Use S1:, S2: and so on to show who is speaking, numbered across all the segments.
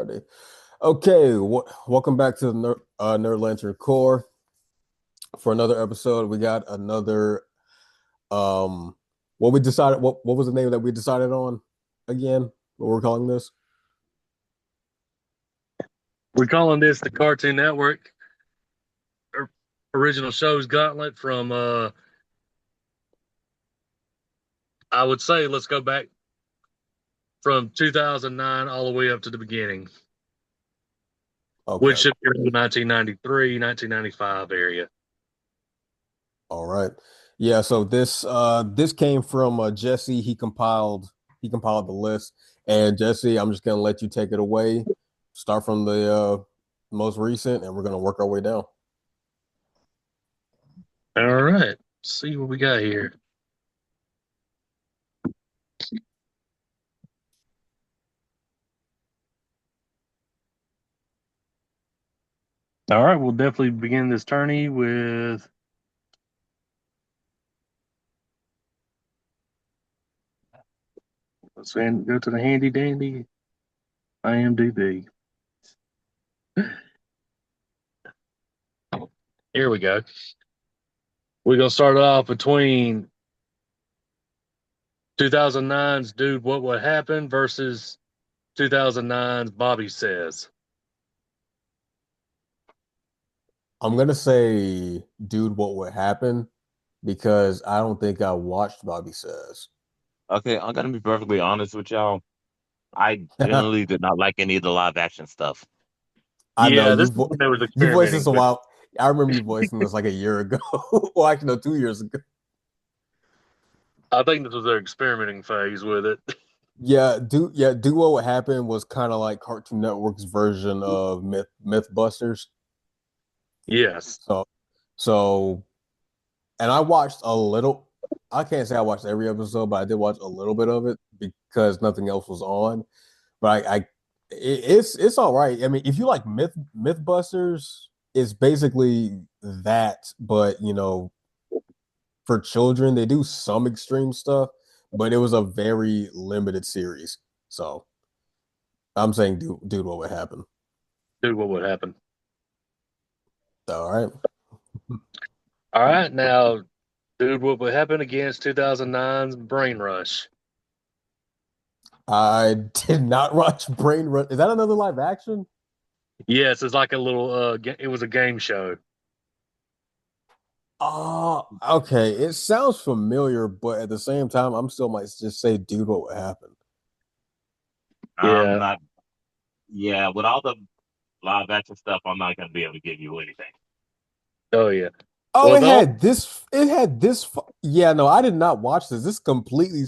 S1: Friday. Okay, welcome back to the Nerd Lantern Core for another episode. We got another what we decided. What was the name that we decided on again? What we're calling this?
S2: We're calling this the Cartoon Network original shows gauntlet from I would say let's go back from 2009 all the way up to the beginning, which
S1: Okay,
S2: should be around the 1993, 1995 area.
S1: all right. Yeah, so this came from Jesse. He compiled the list, and Jesse, I'm just gonna let you take it away. Start from the most recent, and we're gonna work our way down.
S2: All right, let's see what we got here. All right, we'll definitely begin this tourney with let's go to the handy dandy IMDb. Here we go. We're gonna start off between 2009's Dude, What Would Happen versus 2009's Bobby Says.
S1: I'm gonna say, dude, what would happen? Because I don't think I watched Bobby Says.
S3: Okay, I'm gonna be perfectly honest with y'all. I generally did not like any of the live action stuff.
S1: I know
S2: Yeah, this is when they was
S1: you voiced this
S2: experimenting
S1: a
S2: with.
S1: while. I remember you voicing this like a year ago. Well, actually, no, 2 years ago.
S2: I think this was their experimenting phase with it.
S1: Do what would happen was kind of like Cartoon Network's version of Mythbusters.
S2: Yes.
S1: So, so, and I watched a little. I can't say I watched every episode, but I did watch a little bit of it because nothing else was on. But it's all right. I mean, if you like Mythbusters, it's basically that, but for children, they do some extreme stuff, but it was a very limited series. So I'm saying, dude, what would happen?
S2: Dude, what would happen?
S1: All right.
S2: All right, now, dude, what would happen against 2009's Brain Rush?
S1: I did not watch Brain Run. Is that another live action?
S2: Yes, it's like a little. It was a game show.
S1: Oh, okay. It sounds familiar, but at the same time, I'm still might just say, dude, what would happen?
S3: I'm
S2: Yeah.
S3: not. Yeah, with all the live action stuff, I'm not gonna be able to give you anything.
S2: Oh yeah.
S1: Oh,
S2: Well,
S1: it
S2: no.
S1: had this. It had this. Yeah, no, I did not watch this. This completely.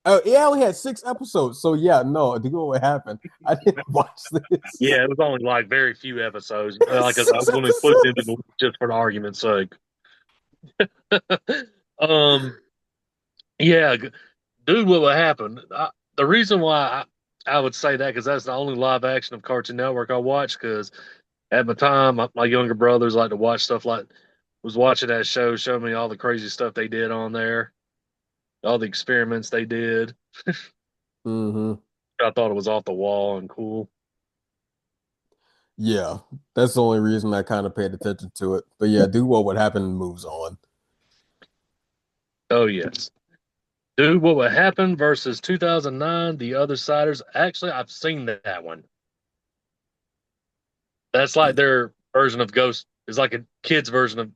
S1: Oh, it only had 6 episodes. So yeah, no, to go what happened. I didn't watch this.
S2: Yeah, it was only like very few episodes. Like I said, I
S1: Six
S2: was going to include them in
S1: episodes.
S2: the list just for the argument's sake. um. Yeah, dude, what would happen? The reason why I would say that because that's the only live action of Cartoon Network I watched. Because at my time, my younger brothers like to watch stuff like was watching that show, showing me all the crazy stuff they did on there, all the experiments they did.
S1: Hmm.
S2: I thought it was off the wall and cool.
S1: Yeah, that's the only reason I kind of paid attention to it. But yeah, do what would happen moves on.
S2: Oh yes, dude, what would happen versus 2009? The Other Siders. Actually, I've seen that one. That's like their version of Ghost. It's like a kid's version of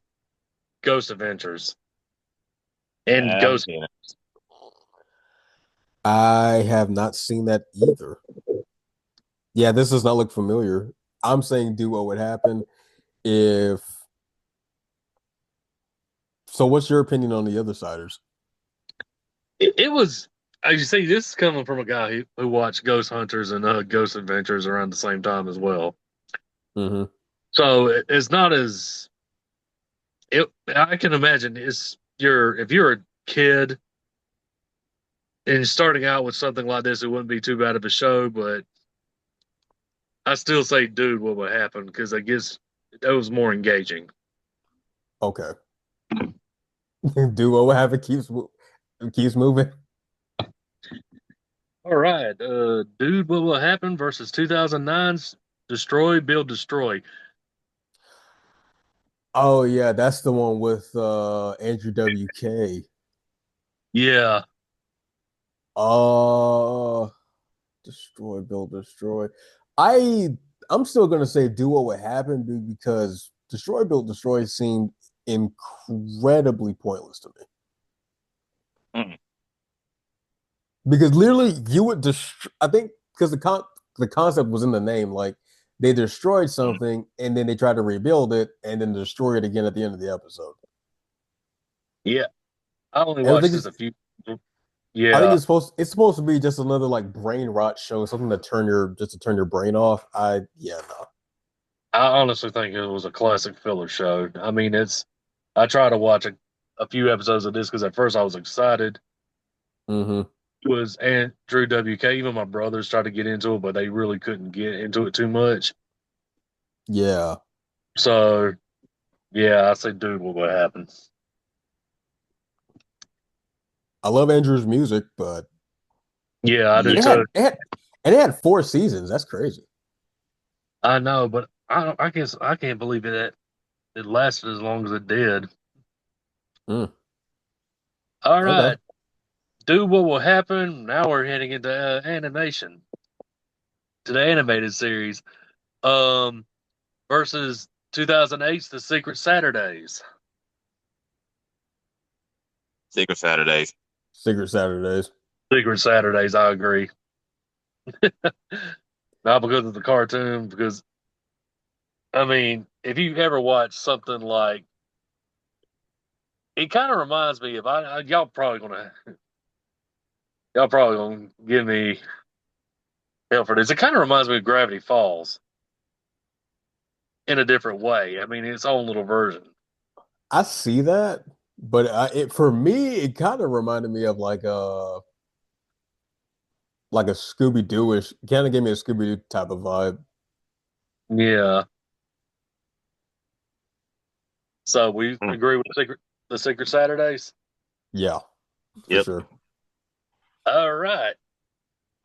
S2: Ghost Adventures and
S3: I haven't
S2: Ghost.
S3: seen it.
S1: I have not seen that either. Yeah, this does not look familiar. I'm saying do what would happen if. So, what's your opinion on the other siders?
S2: It was. As you see, this is coming from a guy who watched Ghost Hunters and Ghost Adventures around the same time as well.
S1: Hmm.
S2: So it's not as it. I can imagine it's your if you're a kid and starting out with something like this, it wouldn't be too bad of a show. But I still say, dude, what would happen? Because I guess that was more engaging.
S1: Okay, do what would happen keeps moving.
S2: All right. Dude, what will happen versus 2009's Destroy, Build, Destroy.
S1: Oh yeah, that's the one with Andrew WK.
S2: Yeah.
S1: Uh Destroy, Build, Destroy. I I'm still gonna say do what would happen because Destroy, Build, Destroy seemed incredibly pointless to me.
S3: Mm.
S1: Because literally you would destroy, I think because the concept was in the name, like they destroyed
S3: Mm.
S1: something and then they tried to rebuild it and then destroy it again at the end of the episode.
S2: Yeah. I only
S1: And
S2: watched this a few.
S1: I think
S2: Yeah.
S1: it's supposed to be just another like brain rot show, something to turn your brain off. I yeah, no.
S2: I honestly think it was a classic filler show. I mean, I try to watch a few episodes of this because at first I was excited.
S1: Mm-hmm.
S2: It was Andrew WK. Even my brothers tried to get into it, but they really couldn't get into it too much.
S1: Yeah.
S2: So, yeah, I say, dude, what would happen?
S1: I love Andrew's music, but
S2: Yeah, I do
S1: it
S3: Yeah.
S2: too.
S1: had it had and it had 4 seasons. That's crazy.
S2: I know, but I guess I can't believe it lasted as long as it did.
S1: Mm,
S2: All
S1: okay.
S2: right, do what will happen. Now we're heading into animation to the animated series. Um, versus 2008's The Secret Saturdays.
S3: Secret Saturdays.
S1: Secret Saturdays.
S2: Secret Saturdays, I agree. Not because of the cartoon, because I mean, if you ever watch something like, it kind of reminds me of y'all probably gonna give me hell for this. It kind of reminds me of Gravity Falls in a different way. I mean, its own little version.
S1: I see that, but it for me, it kind of reminded me of like a Scooby Doo-ish. Kind of gave me a Scooby Doo type of vibe.
S2: Yeah. So we
S3: Mm.
S2: agree with the Secret Saturdays.
S1: Yeah, for
S3: Yep.
S1: sure.
S2: All right.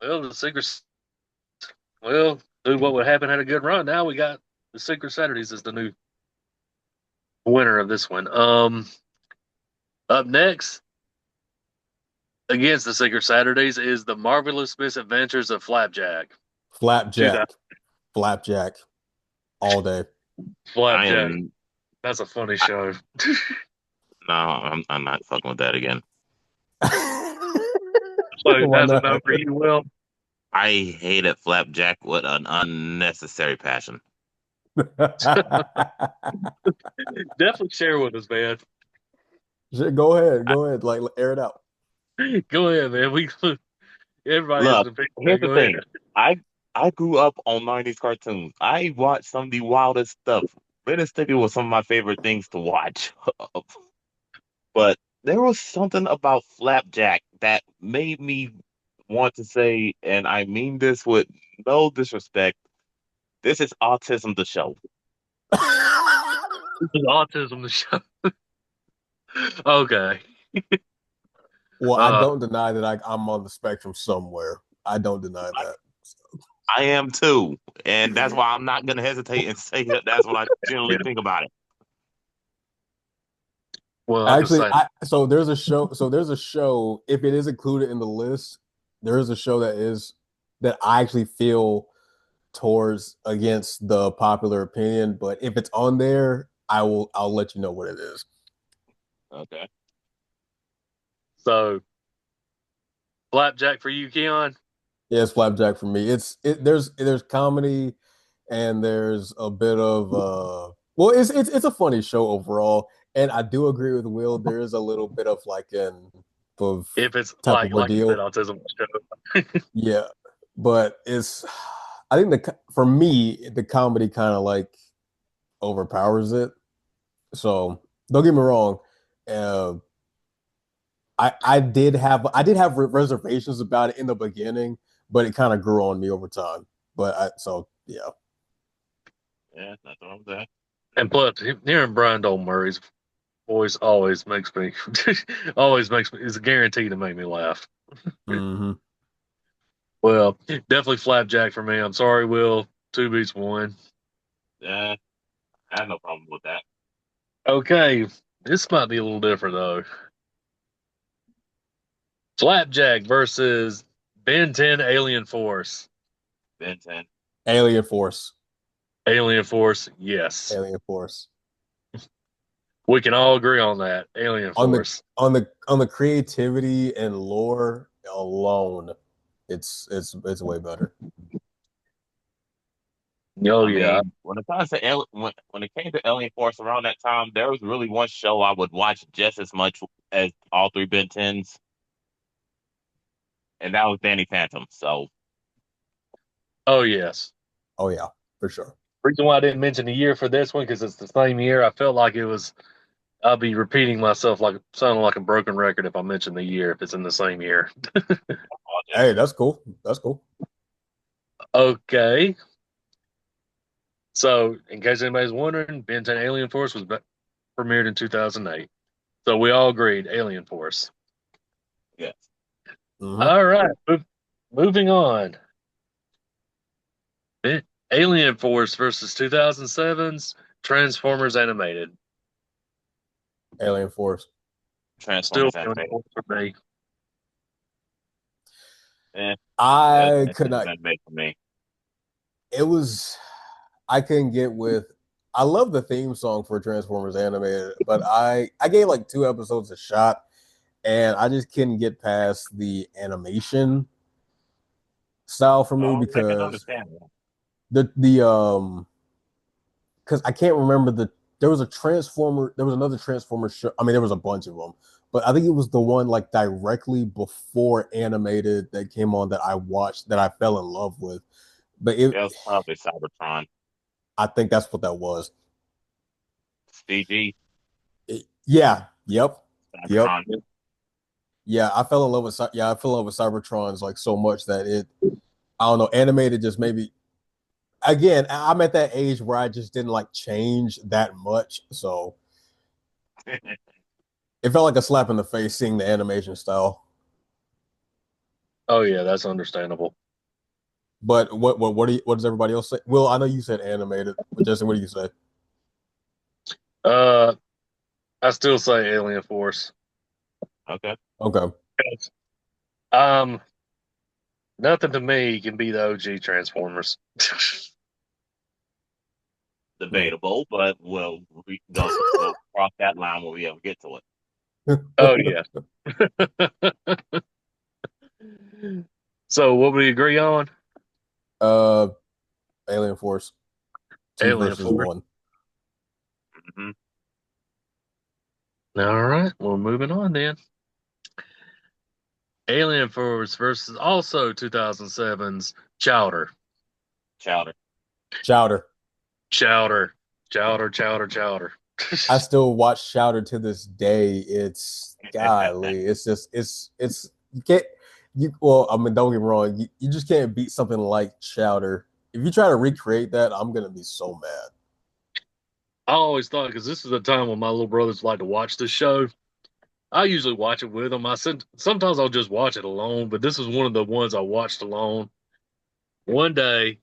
S2: Well, well, dude, what would happen had a good run. Now we got the Secret Saturdays as the new winner of this one. Up next against the Secret Saturdays is the Marvelous Misadventures of Flapjack. Two
S1: Flapjack, Flapjack, all day.
S3: I
S2: Flapjack.
S3: am
S2: That's a funny
S3: I,
S2: show.
S3: no, I'm not fucking with that again.
S2: So
S1: Why
S2: that's a
S1: not?
S2: no for you, Will.
S3: I hated Flapjack with an unnecessary passion.
S2: Definitely share with us, man.
S1: Go ahead,
S3: I,
S1: go ahead, like air it out.
S2: Go ahead, man. We everybody has
S3: look,
S2: an opinion.
S3: here's the
S2: Go ahead.
S3: thing. I I grew up on 90s cartoons. I watched some of the wildest stuff. Ren and Stimpy was some of my favorite things to watch. But there was something about Flapjack that made me want to say, and I mean this with no disrespect, this is autism the show.
S2: This is autism the show. Okay.
S1: Well, I
S2: Uh,
S1: don't deny that I'm on the spectrum somewhere. I don't deny
S3: I,
S1: that.
S3: I am too. And that's why I'm not gonna hesitate and say that that's what I
S2: yeah.
S3: generally think about it.
S2: Well, I could
S1: Actually,
S2: say
S1: I so there's a show. So there's a show. If it is included in the list, there is a show that I actually feel towards against the popular opinion. But if it's on there, I'll let you know what it is.
S3: Okay.
S2: so. Flapjack for you, Keon.
S1: Yeah, it's Flapjack for me. There's comedy and there's a bit of well, it's a funny show overall. And I do agree with Will. There is a little bit of like an of
S2: If it's
S1: type of
S2: like you said,
S1: ordeal.
S2: autism show.
S1: Yeah, but it's I think for me the comedy kind of like overpowers it. So don't get me wrong. Uh, I did have reservations about it in the beginning, but it kind of grew on me over time. So yeah.
S3: Yeah, that's what I'm saying.
S2: And plus, hearing Brian Dole Murray's voice always makes me, always makes me, is a guarantee to make me laugh.
S1: Hmm.
S2: Well, definitely Flapjack for me. I'm sorry, Will. Two beats one.
S3: Yeah, I have no problem with that.
S2: Okay, this might be a little different though. Flapjack versus Ben 10 Alien Force.
S3: Ben 10.
S1: Alien Force.
S2: Alien Force, yes.
S1: Alien Force.
S2: We can all agree on that. Alien
S1: On the
S2: Force.
S1: on the creativity and lore alone, it's way better.
S2: Oh
S3: I
S2: yeah.
S3: mean, when it comes to when it came to Alien Force around that time, there was really one show I would watch just as much as all three Ben 10s, and that was Danny Phantom. So
S2: Oh yes.
S1: Oh yeah, for sure.
S2: Reason why I didn't mention the year for this one because it's the same year. I felt like it was. I'll be repeating myself like sounding like a broken record if I mention the year if it's in the same year.
S1: Hey, that's cool. That's cool.
S2: Okay. So, in case anybody's wondering, Ben 10 Alien Force was premiered in 2008. So we all agreed Alien Force.
S3: yes,
S1: Hmm.
S2: All right. Moving on. Alien Force versus 2007's Transformers Animated.
S1: Alien Force.
S2: Still
S3: Transformers
S2: Alien
S3: animated.
S2: Force for me.
S3: Eh, yeah,
S1: I could
S3: Transformers
S1: not.
S3: animated for me.
S1: It was. I couldn't get with. I love the theme song for Transformers Animated, but I gave like 2 episodes a shot, and I just couldn't get past the animation style for me
S3: Oh, I can
S1: because
S3: understand that.
S1: the because I can't remember there was a Transformer, there was another Transformer show. I mean, there was a bunch of them, but I think it was the one like directly before animated that came on that I watched that I fell in love with. But
S3: It was probably Cybertron,
S1: I think that's what that was.
S3: CG,
S1: Yeah, yep,
S3: Cybertron.
S1: yeah. I fell in love with Cybertron's like so much that I don't know, animated just maybe again. I'm at that age where I just didn't like change that much, so it felt like a slap in the face seeing the animation style.
S2: Oh, yeah, that's understandable.
S1: But what does everybody else say? Well, I know you said animated, but Justin, what do you say?
S2: Uh, I still say Alien Force.
S3: Okay,
S1: Okay.
S2: Um, Nothing to me can be the OG Transformers.
S1: Hmm.
S3: debatable, but we'll cross that line when we ever get to it.
S2: Oh yeah. So what we agree on?
S1: uh, Alien Force two
S2: Alien
S1: versus
S2: Force.
S1: one.
S3: Hmm.
S2: All right, well moving on then. Alien Force versus also 2007's Chowder.
S3: Chowder.
S1: Chowder.
S2: Chowder. Chowder, chowder, chowder.
S1: I still watch Chowder to this day. It's golly. It's just it's you can't you well, I mean, don't get me wrong, you just can't beat something like Chowder. If you try to recreate that, I'm gonna be so mad.
S2: I always thought because this is the time when my little brothers like to watch this show. I usually watch it with them. I said sometimes I'll just watch it alone, but this is one of the ones I watched alone. One day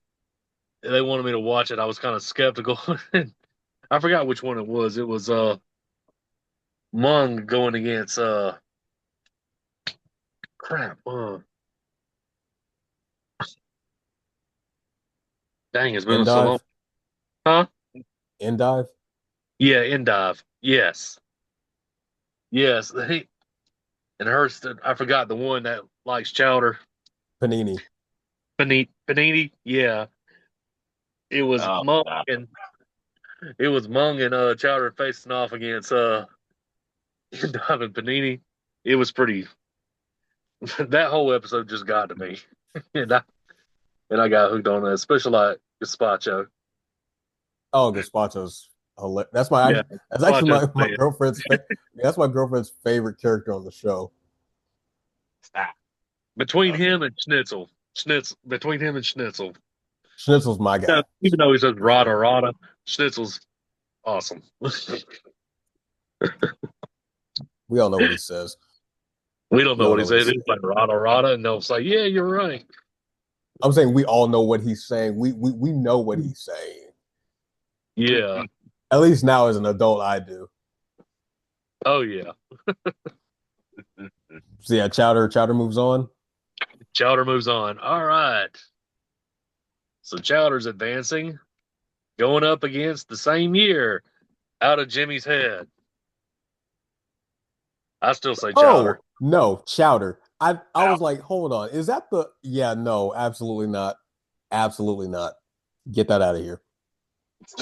S2: they wanted me to watch it. I was kind of skeptical. I forgot which one it was. It was Mung going against crap. Dang, it's been so long.
S1: Endive.
S2: Huh?
S1: Endive.
S2: Yeah, Endive. Yes. Yes. He and Hurst, I forgot the one that likes chowder.
S1: Panini.
S2: Panini. Yeah. It was
S3: Oh,
S2: Mung
S3: God.
S2: and Chowder facing off against Endive and Panini. It was pretty that whole episode just got to me. and I got hooked on it, especially like Gazpacho.
S1: Oh, Gazpacho's hilarious.
S2: Yeah.
S1: That's actually
S2: Gazpacho's
S1: my
S2: man.
S1: girlfriend's that's my girlfriend's favorite character on the show.
S3: Stop.
S2: Between
S3: Okay.
S2: him and between him and Schnitzel.
S1: Schnitzel's my
S2: Yeah,
S1: guy
S2: even though he says
S1: for
S2: rada
S1: sure.
S2: rada, Schnitzel's awesome.
S1: We all know what he says.
S2: We don't
S1: We
S2: know
S1: all
S2: what
S1: know
S2: he
S1: what he
S2: says.
S1: says.
S2: He's like rada rada, and they'll say, "Yeah, you're right."
S1: I'm saying we all know what he's saying. We know what he's saying.
S2: Yeah.
S1: At least now as an adult, I do.
S2: Oh yeah.
S1: So yeah, Chowder moves on.
S2: Chowder moves on. All right. So Chowder's advancing, going up against the same year out of Jimmy's head. I still say Chowder.
S1: Oh no, Chowder. I
S3: Out.
S1: was like, hold on, is that the? Yeah, no, absolutely not, absolutely not. Get that out of here.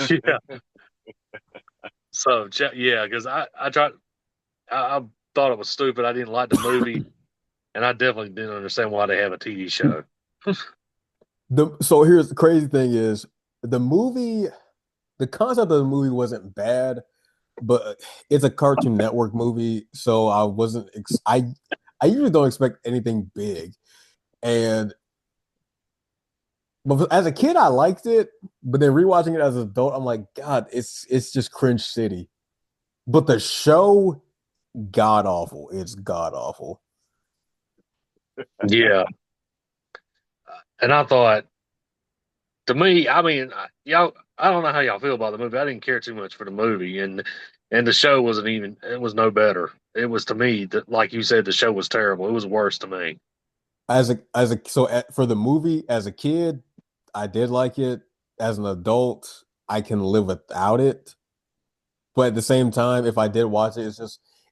S2: Yeah. So yeah, because I tried. I thought it was stupid. I didn't like the movie, and I definitely didn't understand why they have a TV show.
S1: So here's the crazy thing is the movie, the concept of the movie wasn't bad, but it's a Cartoon Network movie, so I wasn't. I usually don't expect anything big, and but as a kid I liked it, but then rewatching it as an adult, I'm like, God, it's just cringe city. But the show, god awful. It's god awful.
S2: Yeah, and I thought to me, I mean, y'all, I don't know how y'all feel about the movie. I didn't care too much for the movie, and the show wasn't even. It was no better. It was to me that, like you said, the show was terrible. It was worse to me.
S1: For the movie as a kid, I did like it. As an adult, I can live without it. But at the same time, if I did watch it, it's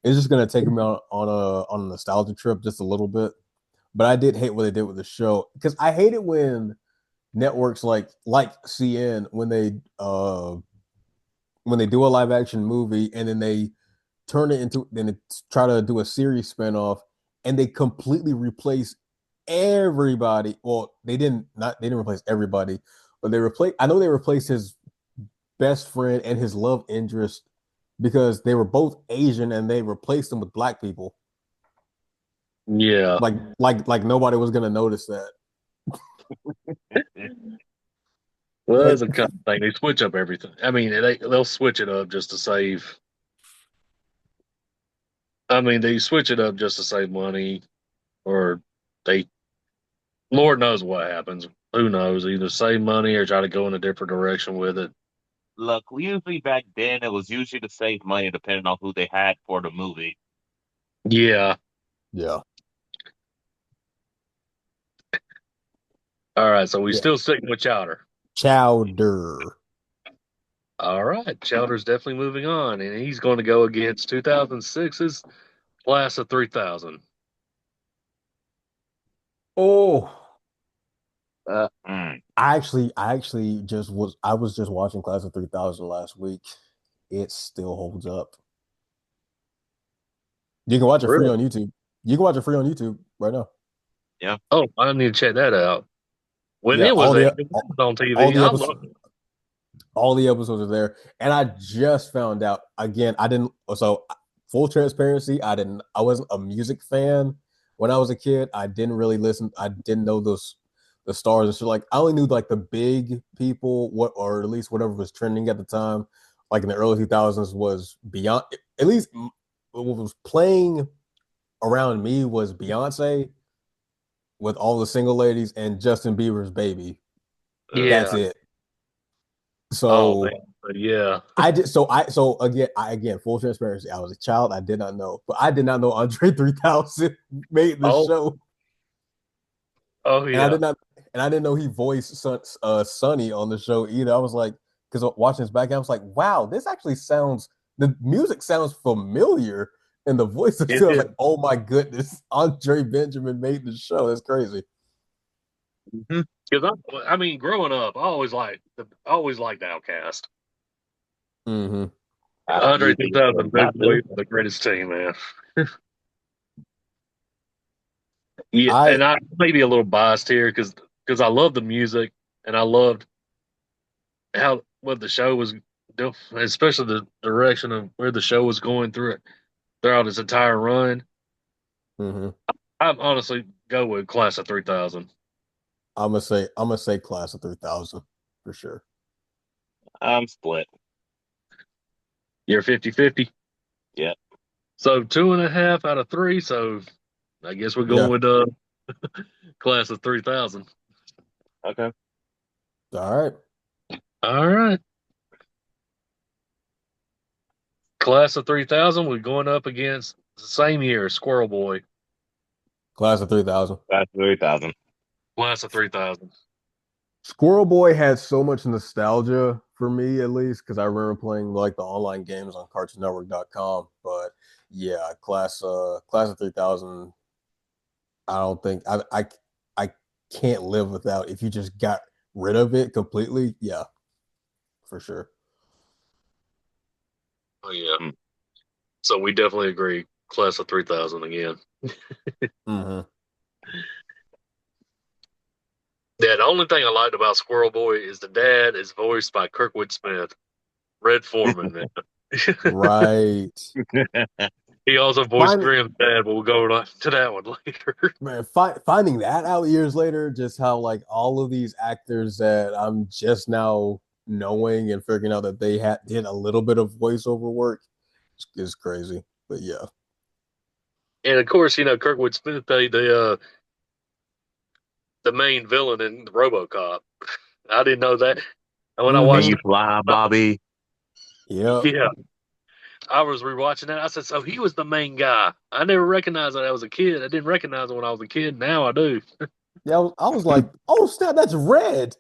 S1: just gonna take me on a nostalgia trip just a little bit. But I did hate what they did with the show because I hate it when networks like CN when they do a live action movie and then they turn it into then they try to do a series spinoff and they completely replace everybody. Well, they didn't replace everybody, but they replaced his best friend and his love interest because they were both Asian and they replaced them with black people.
S2: Yeah.
S1: Like nobody was gonna notice that.
S2: Well,
S1: And
S2: that's a kind of thing. They switch up everything. I mean, they'll switch it up just to save. I mean, they switch it up just to save money, or they, Lord knows what happens. Who knows? Either save money or try to go in a different direction with it.
S3: Look, usually back then it was usually to save money depending on who they had for the movie.
S2: Yeah.
S1: yeah,
S2: All right. So we
S1: yeah.
S2: still sticking with Chowder.
S1: Chowder.
S2: All right. Chowder's definitely moving on, and he's going to go against 2006's Class of 3000.
S1: Oh,
S3: Mm.
S1: I was just watching Class of 3000 last week. It still holds up. You can watch it free
S2: Really?
S1: on YouTube. You can watch it free on YouTube right now.
S3: Yeah.
S2: Oh, I need to check that out. When
S1: Yeah,
S2: it was on
S1: all
S2: TV,
S1: the
S2: I
S1: episodes
S2: love it.
S1: all the episodes are there. And I just found out again, I didn't so full transparency, I wasn't a music fan when I was a kid. I didn't really listen, I didn't know those the stars and shit. Like I only knew like the big people, what or at least whatever was trending at the time, like in the early 2000s was beyond at least what was playing around me was Beyonce with all the single ladies and Justin Bieber's baby. That's
S2: Yeah.
S1: it.
S2: Oh
S1: So
S2: man. But yeah.
S1: so again full transparency. I was a child. I did not know, but I did not know Andre 3000 made the
S2: Oh.
S1: show,
S2: Oh
S1: and I
S2: yeah.
S1: did not, and I didn't know he voiced Sonny on the show either. I was like, because watching this back, I was like, wow, this actually sounds. The music sounds familiar, and the voice of
S2: It
S1: I was
S2: is.
S1: like, oh my goodness, Andre Benjamin made the show. That's crazy.
S2: Because I mean, growing up, I always liked Outcast.
S1: Mm-hmm.
S2: Andre
S3: Absolutely.
S2: 2000,
S3: Not
S2: basically
S3: to.
S2: the greatest team, man. Yeah,
S1: I
S2: and I may be a little biased here because I love the music and I loved how what the show was doing, especially the direction of where the show was going through it throughout its entire run.
S1: mm-hmm.
S2: I'd honestly go with Class of 3000.
S1: I'm gonna say Class of 3000 for sure.
S3: I'm split.
S2: You're 50-50.
S3: Yeah.
S2: So 2.5 out of three. So I guess we're going
S1: Yeah,
S2: with Class of 3000.
S3: Okay.
S1: All right.
S2: All right. Class of 3000, we're going up against the same year, Squirrel Boy.
S1: Class of 3000.
S3: That's 3,000.
S2: Class of 3000.
S1: Squirrel Boy had so much nostalgia for me, at least, because I remember playing like the online games on CartoonNetwork.com. But yeah, class of 3000. I don't think I can't live without. If you just got rid of it completely, yeah, for sure.
S2: Oh, yeah.
S3: Mm.
S2: So we definitely agree. Class of 3000 again.
S1: Mm-hmm.
S2: Yeah, the only thing I liked about Squirrel Boy is the dad is voiced by Kirkwood Smith, Red Foreman, man.
S1: Right.
S2: He also voiced
S1: Finding
S2: Grimm's dad, but we'll go to that one later.
S1: man, finding that out years later, just how like all of these actors that I'm just now knowing and figuring out that they had did a little bit of voiceover work is crazy. But yeah.
S2: And of course, Kirkwood Smith played the main villain in RoboCop. I didn't know that. And when I
S3: Can
S2: watched
S1: Mm-hmm.
S3: you
S2: it,
S3: fly, Bobby?
S1: Yep.
S2: yeah, I was rewatching that. I said, so he was the main guy. I never recognized that I was a kid. I didn't recognize it when I was a kid. Now I do.
S1: Yeah, I was like, oh snap, that's Red.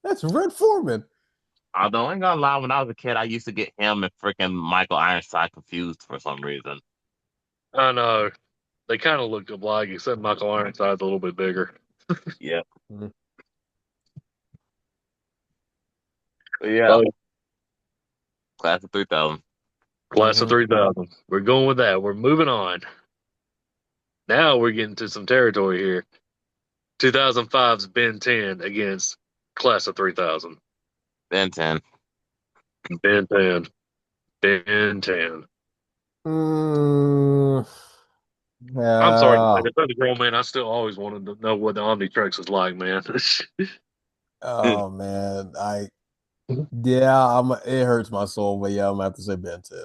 S1: That's Red Foreman.
S3: Although I ain't gonna lie, when I was a kid, I used to get him and freaking Michael Ironside confused for some reason.
S2: I know. They kind of look alike, except Michael Ironside's a little bit bigger.
S3: Yeah.
S1: Mhm.
S3: But yeah,
S2: Oh,
S3: class of 3,000.
S2: class of
S1: Mhm.
S2: 3000. We're going with that. We're moving on. Now we're getting to some territory here. 2005's Ben 10 against class of 3000.
S3: Ben 10.
S2: Ben 10. Ben 10.
S1: Mm,
S2: I'm sorry to say
S1: yeah.
S2: this. As a grown man, I still always wanted to know what the Omnitrix is like, man.
S1: Oh man, yeah, it hurts my soul, but yeah, I'm gonna have to say Ben 10.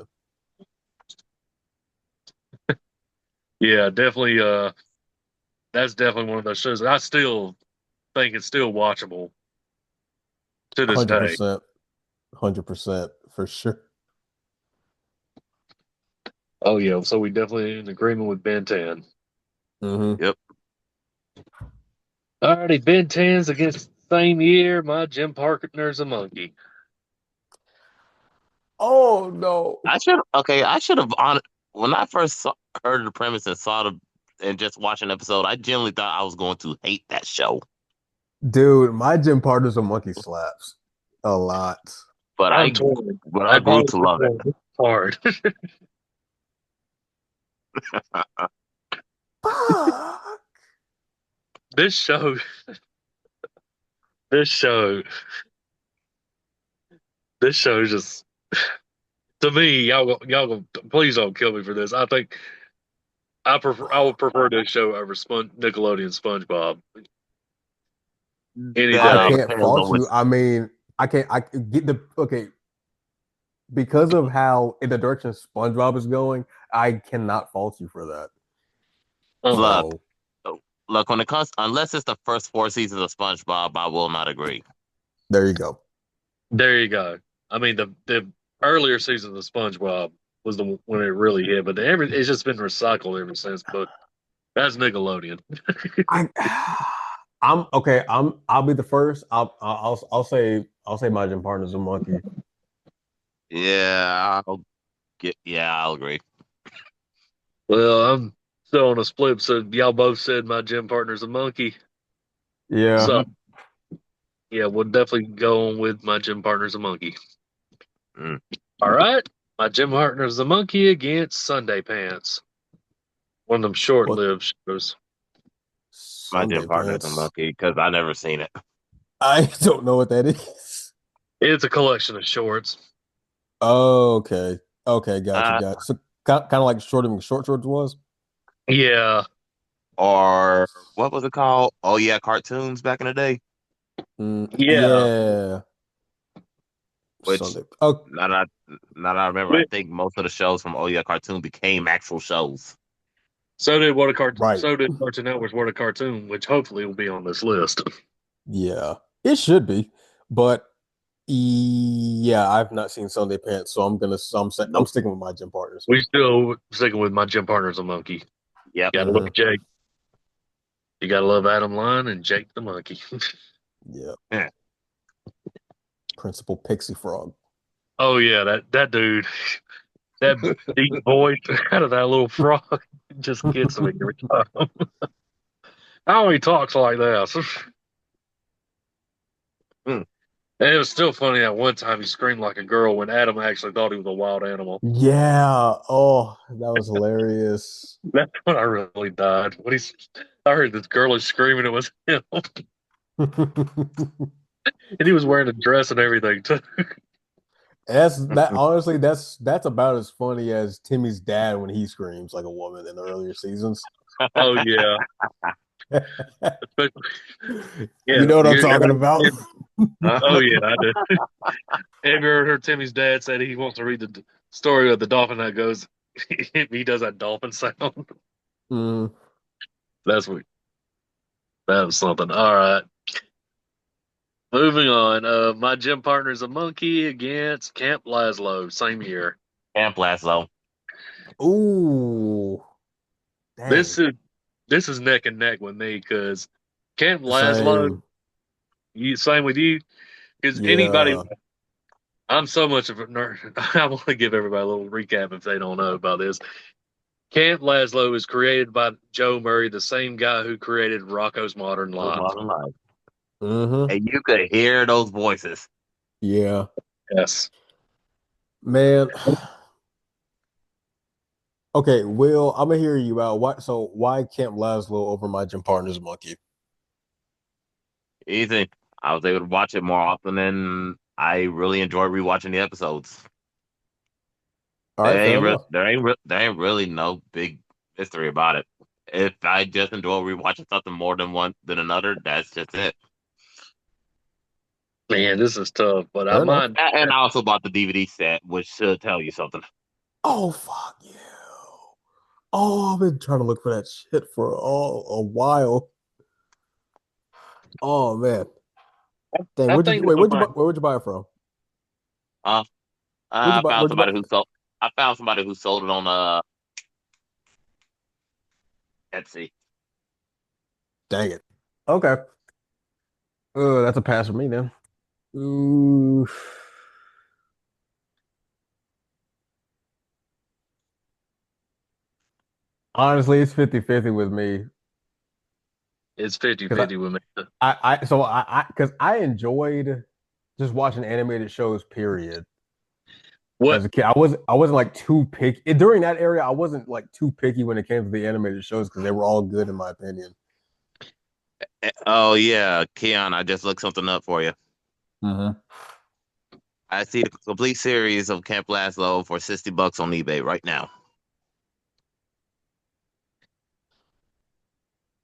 S2: Yeah, definitely. That's definitely one of those shows that I still think it's still watchable to this day.
S1: 100%. 100% for sure.
S2: Oh yeah, so we definitely in agreement with Ben 10.
S1: Hmm.
S3: Yep.
S2: Alrighty, Ben 10's against same year. My gym partner's a monkey.
S1: Oh no.
S3: I should have on when I first heard the premise and saw and just watched an episode, I genuinely thought I was going to hate that show.
S1: Dude, my gym partner's a monkey slaps a lot.
S3: But
S2: I'm
S3: I
S2: torn.
S3: but I
S2: I've
S3: grew
S2: always
S3: to
S2: been
S3: love it.
S2: torn. It's hard.
S1: Fuck.
S2: This show, this show, this show just to me, please don't kill me for this. I think I would prefer this show over Nickelodeon SpongeBob any
S1: I
S3: That
S2: day.
S1: can't
S3: depends
S1: fault
S3: on
S1: you.
S3: which
S1: I mean, I get the okay because of how in the direction SpongeBob is going, I cannot fault you for that.
S3: look.
S1: So
S3: Look, when it comes unless it's the first 4 seasons of SpongeBob, I will not agree.
S1: there you go.
S2: There you go. I mean, the earlier seasons of SpongeBob was the when it really hit, but it's just been recycled ever since. But that's Nickelodeon.
S1: I I'm okay. I'll be the first. I'll say my gym partner's a monkey.
S3: Yeah, I'll agree.
S2: Well, I'm still on a split. So y'all both said my gym partner's a monkey.
S1: Yeah.
S2: So yeah, we'll definitely go on with my gym partner's a monkey.
S3: Mm.
S2: All right, my gym partner's a monkey against Sunday Pants. One of them
S1: What
S2: short-lived shows.
S3: My gym
S1: Sunday
S3: partner is a
S1: pants?
S3: monkey because I never seen it.
S1: I don't know what that is.
S2: It's a collection of shorts.
S1: Oh, okay. Okay,
S3: Uh,
S1: got so kind of like short shorts was.
S2: Yeah,
S3: or what was it called? Oh yeah, cartoons back in the day.
S2: yeah.
S1: Yeah.
S3: Which
S1: Sunday. Oh,
S3: now that now that I remember, I think most of the shows from Oh Yeah Cartoon became actual shows.
S1: right.
S2: So did Cartoon Network's What a Cartoon, which hopefully will be on this list.
S1: Yeah, it should be, but yeah, I've not seen Sunday Pants, so I'm
S3: Nope.
S1: sticking with my gym partners.
S2: We still sticking with my gym partner's a monkey.
S3: Yep.
S2: Gotta love
S1: Hmm.
S2: Jake. You gotta love Adam Line and Jake the monkey.
S1: Yeah,
S3: Yeah.
S1: Principal Pixie Frog.
S2: Oh yeah, that dude, that deep voice out of that little frog just gets me every time. How he talks like that.
S3: Mm.
S2: And it was still funny that one time he screamed like a girl when Adam actually thought he was a wild animal.
S1: Yeah. Oh, that was hilarious.
S2: That's when I really died. I heard this girlish screaming, it was him. And he was wearing a dress and everything too.
S1: That's that honestly, that's about as funny as Timmy's dad when he screams like a woman in the earlier seasons.
S2: Oh yeah. Especially,
S1: You
S2: yeah.
S1: know what I'm talking about.
S2: Oh yeah, I do. Have you ever heard Timmy's dad said he wants to read the story of the dolphin that goes he does that dolphin sound?
S1: Mm.
S2: That's what that was something. All right. Moving on. My gym partner is a monkey against Camp Laszlo, same year.
S3: Camp Laszlo.
S1: Ooh,
S2: This
S1: dang.
S2: is this is neck and neck with me because Camp Laszlo,
S1: Same.
S2: same with you. Because anybody,
S1: Yeah.
S2: I'm so much of a nerd. I want to give everybody a little recap if they don't know about this. Camp Laszlo was created by Joe Murray, the same guy who created Rocco's Modern
S3: Those
S2: Life.
S3: modern life.
S1: Hmm.
S3: And you could hear those voices.
S1: Yeah.
S2: Yes.
S1: Man. Okay, Will, I'm gonna hear you out. Why Camp Laszlo over my gym partner's monkey?
S3: Easy. I was able to watch it more often, and I really enjoy rewatching the episodes.
S1: All right, fair enough.
S3: There ain't really no big mystery about it. If I just enjoy rewatching something more than one than another, that's just it.
S2: Man, this is tough, but I
S1: Fair enough.
S2: might.
S3: And I also bought the DVD set, which should tell you something.
S1: Oh fuck you. Oh, I've been trying to look for that shit for a while. Oh man. Dang,
S2: I think this might.
S1: where'd you buy it from?
S3: Uh,
S1: Where'd you
S3: I
S1: buy
S3: found
S1: where'd you buy
S3: somebody who sold. I found somebody who sold it on Etsy.
S1: Dang it. Okay. That's a pass for me then. Ooh. Honestly, it's 50-50 with me.
S2: It's 50
S1: Because
S2: 50 with me.
S1: because I enjoyed just watching animated shows, period.
S2: What?
S1: As a kid, I wasn't like too picky during that area. I wasn't like too picky when it came to the animated shows because they were all good in my opinion.
S3: Oh yeah, Keon, I just looked something up for you.
S1: Hmm.
S3: I see the complete series of Camp Laszlo for $60 on eBay right now.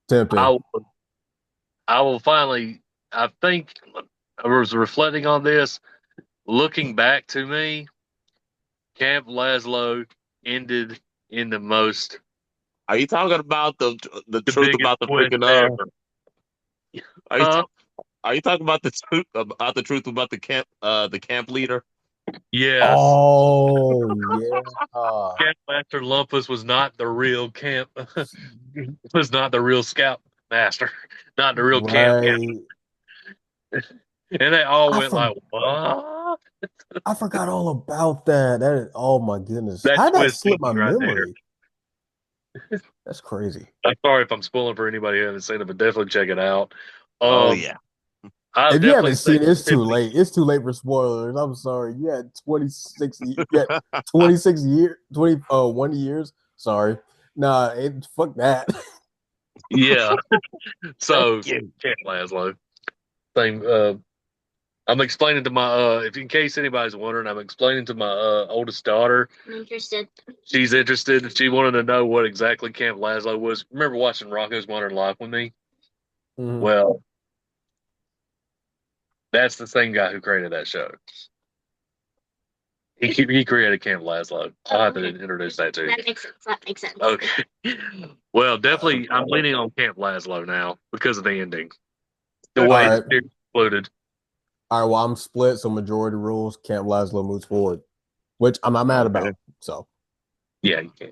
S1: Tempting.
S2: I I will finally. I think I was reflecting on this. Looking back to me, Camp Laszlo ended in
S3: Are you talking about the
S2: the
S3: truth
S2: biggest
S3: about the
S2: twist
S3: freaking
S2: ever.
S3: are you
S2: Huh?
S3: are you talking about the truth about the camp leader?
S2: Yes.
S1: Oh yeah.
S2: Camp Master Lumpus was not the real camp. Was not the real scout master. Not the real camp captain.
S1: Right.
S2: And they all
S1: I
S2: went
S1: for,
S2: like, "What?"
S1: I forgot all about that. Oh my goodness.
S2: That
S1: How'd that
S2: twist
S1: slip my
S2: ending right there.
S1: memory? That's crazy.
S2: I'm sorry if I'm spoiling for anybody who hasn't seen it, but definitely check it out.
S3: Oh
S2: Um,
S3: yeah.
S2: I
S1: If you
S2: definitely
S1: haven't
S2: say
S1: seen it, it's too
S2: 50.
S1: late. It's too late for spoilers. I'm sorry. You had 26 years, 1 years. Sorry. Nah, fuck that.
S2: Yeah.
S3: Thank
S2: So
S3: you.
S2: Camp Laszlo. Thing. I'm explaining to my if in case anybody's wondering, I'm explaining to my oldest daughter. I'm interested. She's interested. She wanted to know what exactly Camp Laszlo was. Remember watching Rocco's Modern Life with me?
S1: Mhm.
S2: Well, that's the same guy who created that show. He created Camp Laszlo. I'll have to introduce that to you. That makes sense. That makes sense. Okay. Well, definitely, I'm leaning on Camp Laszlo now because of the ending. The
S1: All
S2: way the
S1: right.
S2: series exploded.
S1: All right. Well, I'm split, so majority rules. Camp Lazlo moves forward, which I'm not mad
S3: Okay.
S1: about. So
S2: Yeah, you can.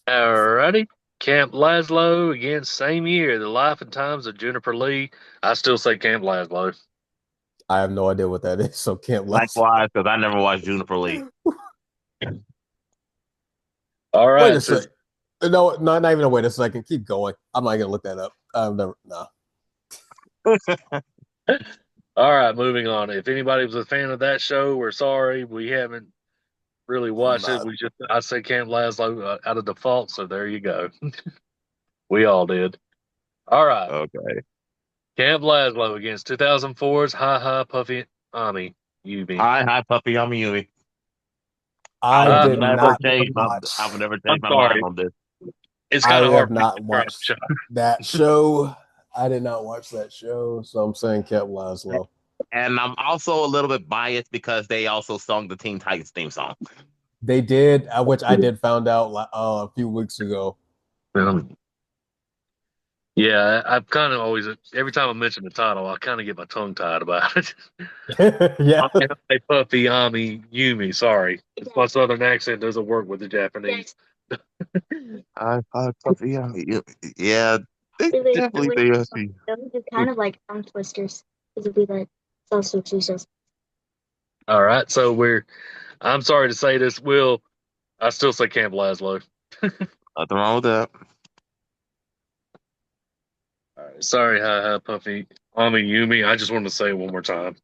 S2: Alrighty. Camp Laszlo again, same year. The Life and Times of Juniper Lee. I still say Camp Laszlo.
S1: I have no idea what that is. So Camp Lazlo.
S3: Likewise, because I never watched Juniper Lee.
S2: All
S1: Wait a
S2: right, since
S1: second. No, not even wait a second. Keep going. I'm not gonna look that up. I've never. No.
S2: all right, moving on. If anybody was a fan of that show, we're sorry. We haven't really
S1: I'm
S2: watched it.
S1: not.
S2: We just I say Camp Laszlo out of default, so there you go. We all did. All right.
S3: Okay.
S2: Camp Laszlo against 2004's Ha Ha Puffy Ami Yubi.
S3: Hi, Puppy. I'm Yumi. I
S1: I
S3: will
S1: did
S3: never
S1: not
S3: change my.
S1: watch.
S3: I will never
S2: I'm
S3: change my mind
S2: sorry.
S3: on this.
S2: It's
S1: I
S2: kind of hard
S1: have
S2: for me to
S1: not
S2: describe the
S1: watched
S2: show.
S1: that show. I did not watch that show, so I'm saying Camp Lazlo.
S3: And I'm also a little bit biased because they also sung the Teen Titans theme song.
S1: They did, which I did found out a few weeks ago.
S2: Um, yeah, I've kind of always, every time I mention the title, I kind of get my tongue tied about it.
S1: Yeah,
S2: I'm gonna say Puffy Ami Yumi. Sorry. My southern accent doesn't work with the Japanese.
S3: Hi, Puppy. Yeah, they definitely they see.
S4: It's kind of like tongue twisters. It would be like salsa Jesus.
S2: All right. So I'm sorry to say this, Will. I still say Camp Laszlo.
S3: Nothing wrong with that.
S2: All right. Sorry, hi, Puffy. Ami Yumi. I just wanted to say it one more time.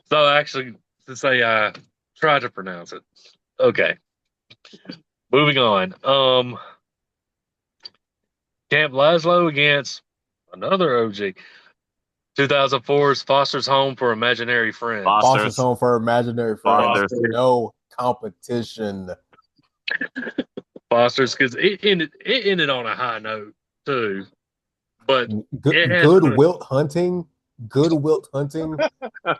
S2: So actually, to say I tried to pronounce it. Okay. Moving on. Camp Laszlo against another OG. 2004's Foster's Home for Imaginary Friends.
S1: Foster's
S3: Fosters,
S1: Home for Imaginary Friends.
S3: Fosters.
S2: Foster,
S1: No competition.
S2: Foster's, because it ended on a high note too, but it
S1: Good,
S2: has
S1: good
S2: good.
S1: Wilt Hunting. Good Wilt Hunting. 10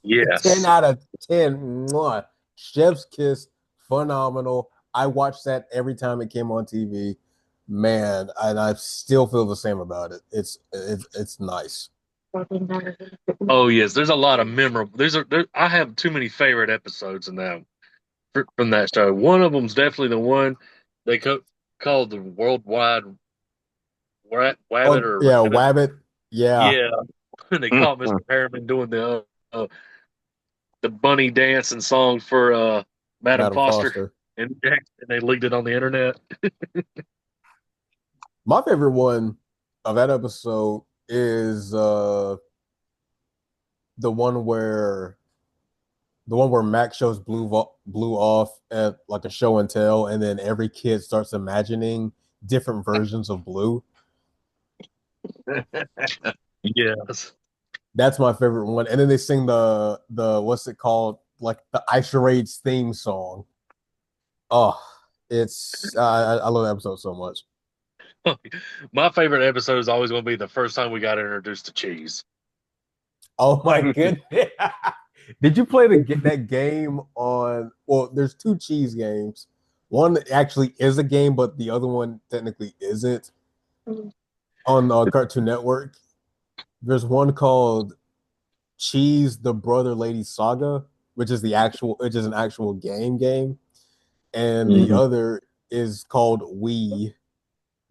S2: Yes.
S1: out of 10. Mwah. Chef's Kiss. Phenomenal. I watched that every time it came on TV. Man, and I still feel the same about it. It's nice.
S2: Oh yes, there's a lot of memorable. I have too many favorite episodes in that from that show. One of them's definitely the one they called the Worldwide Wabbit
S1: Oh
S2: or
S1: yeah,
S2: Rabbit.
S1: Wabbit. Yeah,
S2: Yeah, when they caught Mr. Harriman doing the bunny dance and song for Madam
S1: Madam
S2: Foster,
S1: Foster.
S2: and they leaked it on the internet.
S1: My favorite one of that episode is the one where Max shows Blue off at like a show and tell, and then every kid starts imagining different versions of Blue.
S2: Yes.
S1: That's my favorite one. And then they sing the what's it called? Like the Ice Charades theme song. Oh, it's I love that episode so much.
S2: My favorite episode is always going to be the first time we got introduced to cheese.
S1: Oh my goodness. Did you play that game on? Well, there's two cheese games. One actually is a game, but the other one technically isn't. On Cartoon Network, there's one called Cheese the Brother Lady Saga, which is an actual game, and the other is called We,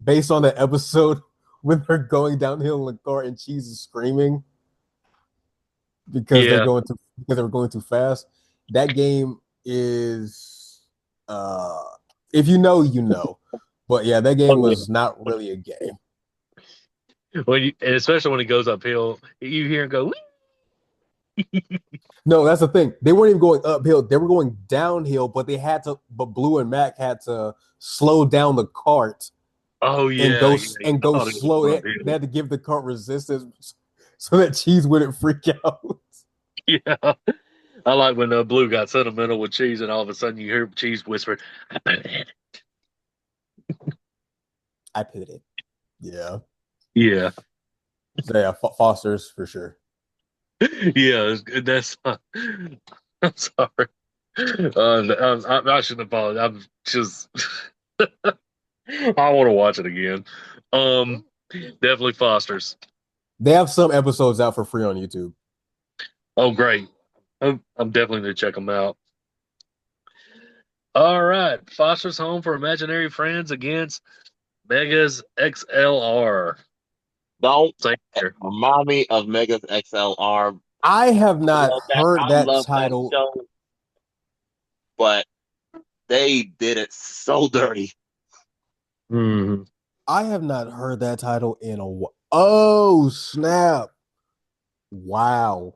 S1: based on the episode when they're going downhill in the car and Cheese is screaming because
S2: Yeah.
S1: they were going too fast. That game is if you know, you know. But yeah, that game was not really a game.
S2: And especially when he goes uphill, you hear him go.
S1: No, that's the thing. They weren't even going uphill. They were going downhill, but Blue and Mac had to slow down the cart
S2: Oh
S1: and
S2: yeah,
S1: go
S2: I thought it was
S1: slow.
S2: uphill.
S1: They had to give the cart resistance so that Cheese wouldn't freak out.
S2: Yeah, I like when Blue got sentimental with cheese, and all of a sudden you hear cheese whisper, "I put it."
S1: I put it. Yeah.
S2: Yeah,
S1: So yeah, Foster's for sure.
S2: yeah. That's. I'm sorry. I shouldn't apologize. I'm just. I want to watch it again. Definitely Foster's.
S1: They have some episodes out for free on YouTube.
S2: Oh, great. I'm definitely going to check them out. All right. Foster's Home for Imaginary Friends against Megas XLR.
S3: Don't
S2: Same here.
S3: remind me of Megas XLR.
S1: I have not heard
S3: I
S1: that
S3: love that
S1: title.
S3: show, but they did it so dirty.
S2: Mhm.
S1: I have not heard that title in a while. Oh, snap. Wow.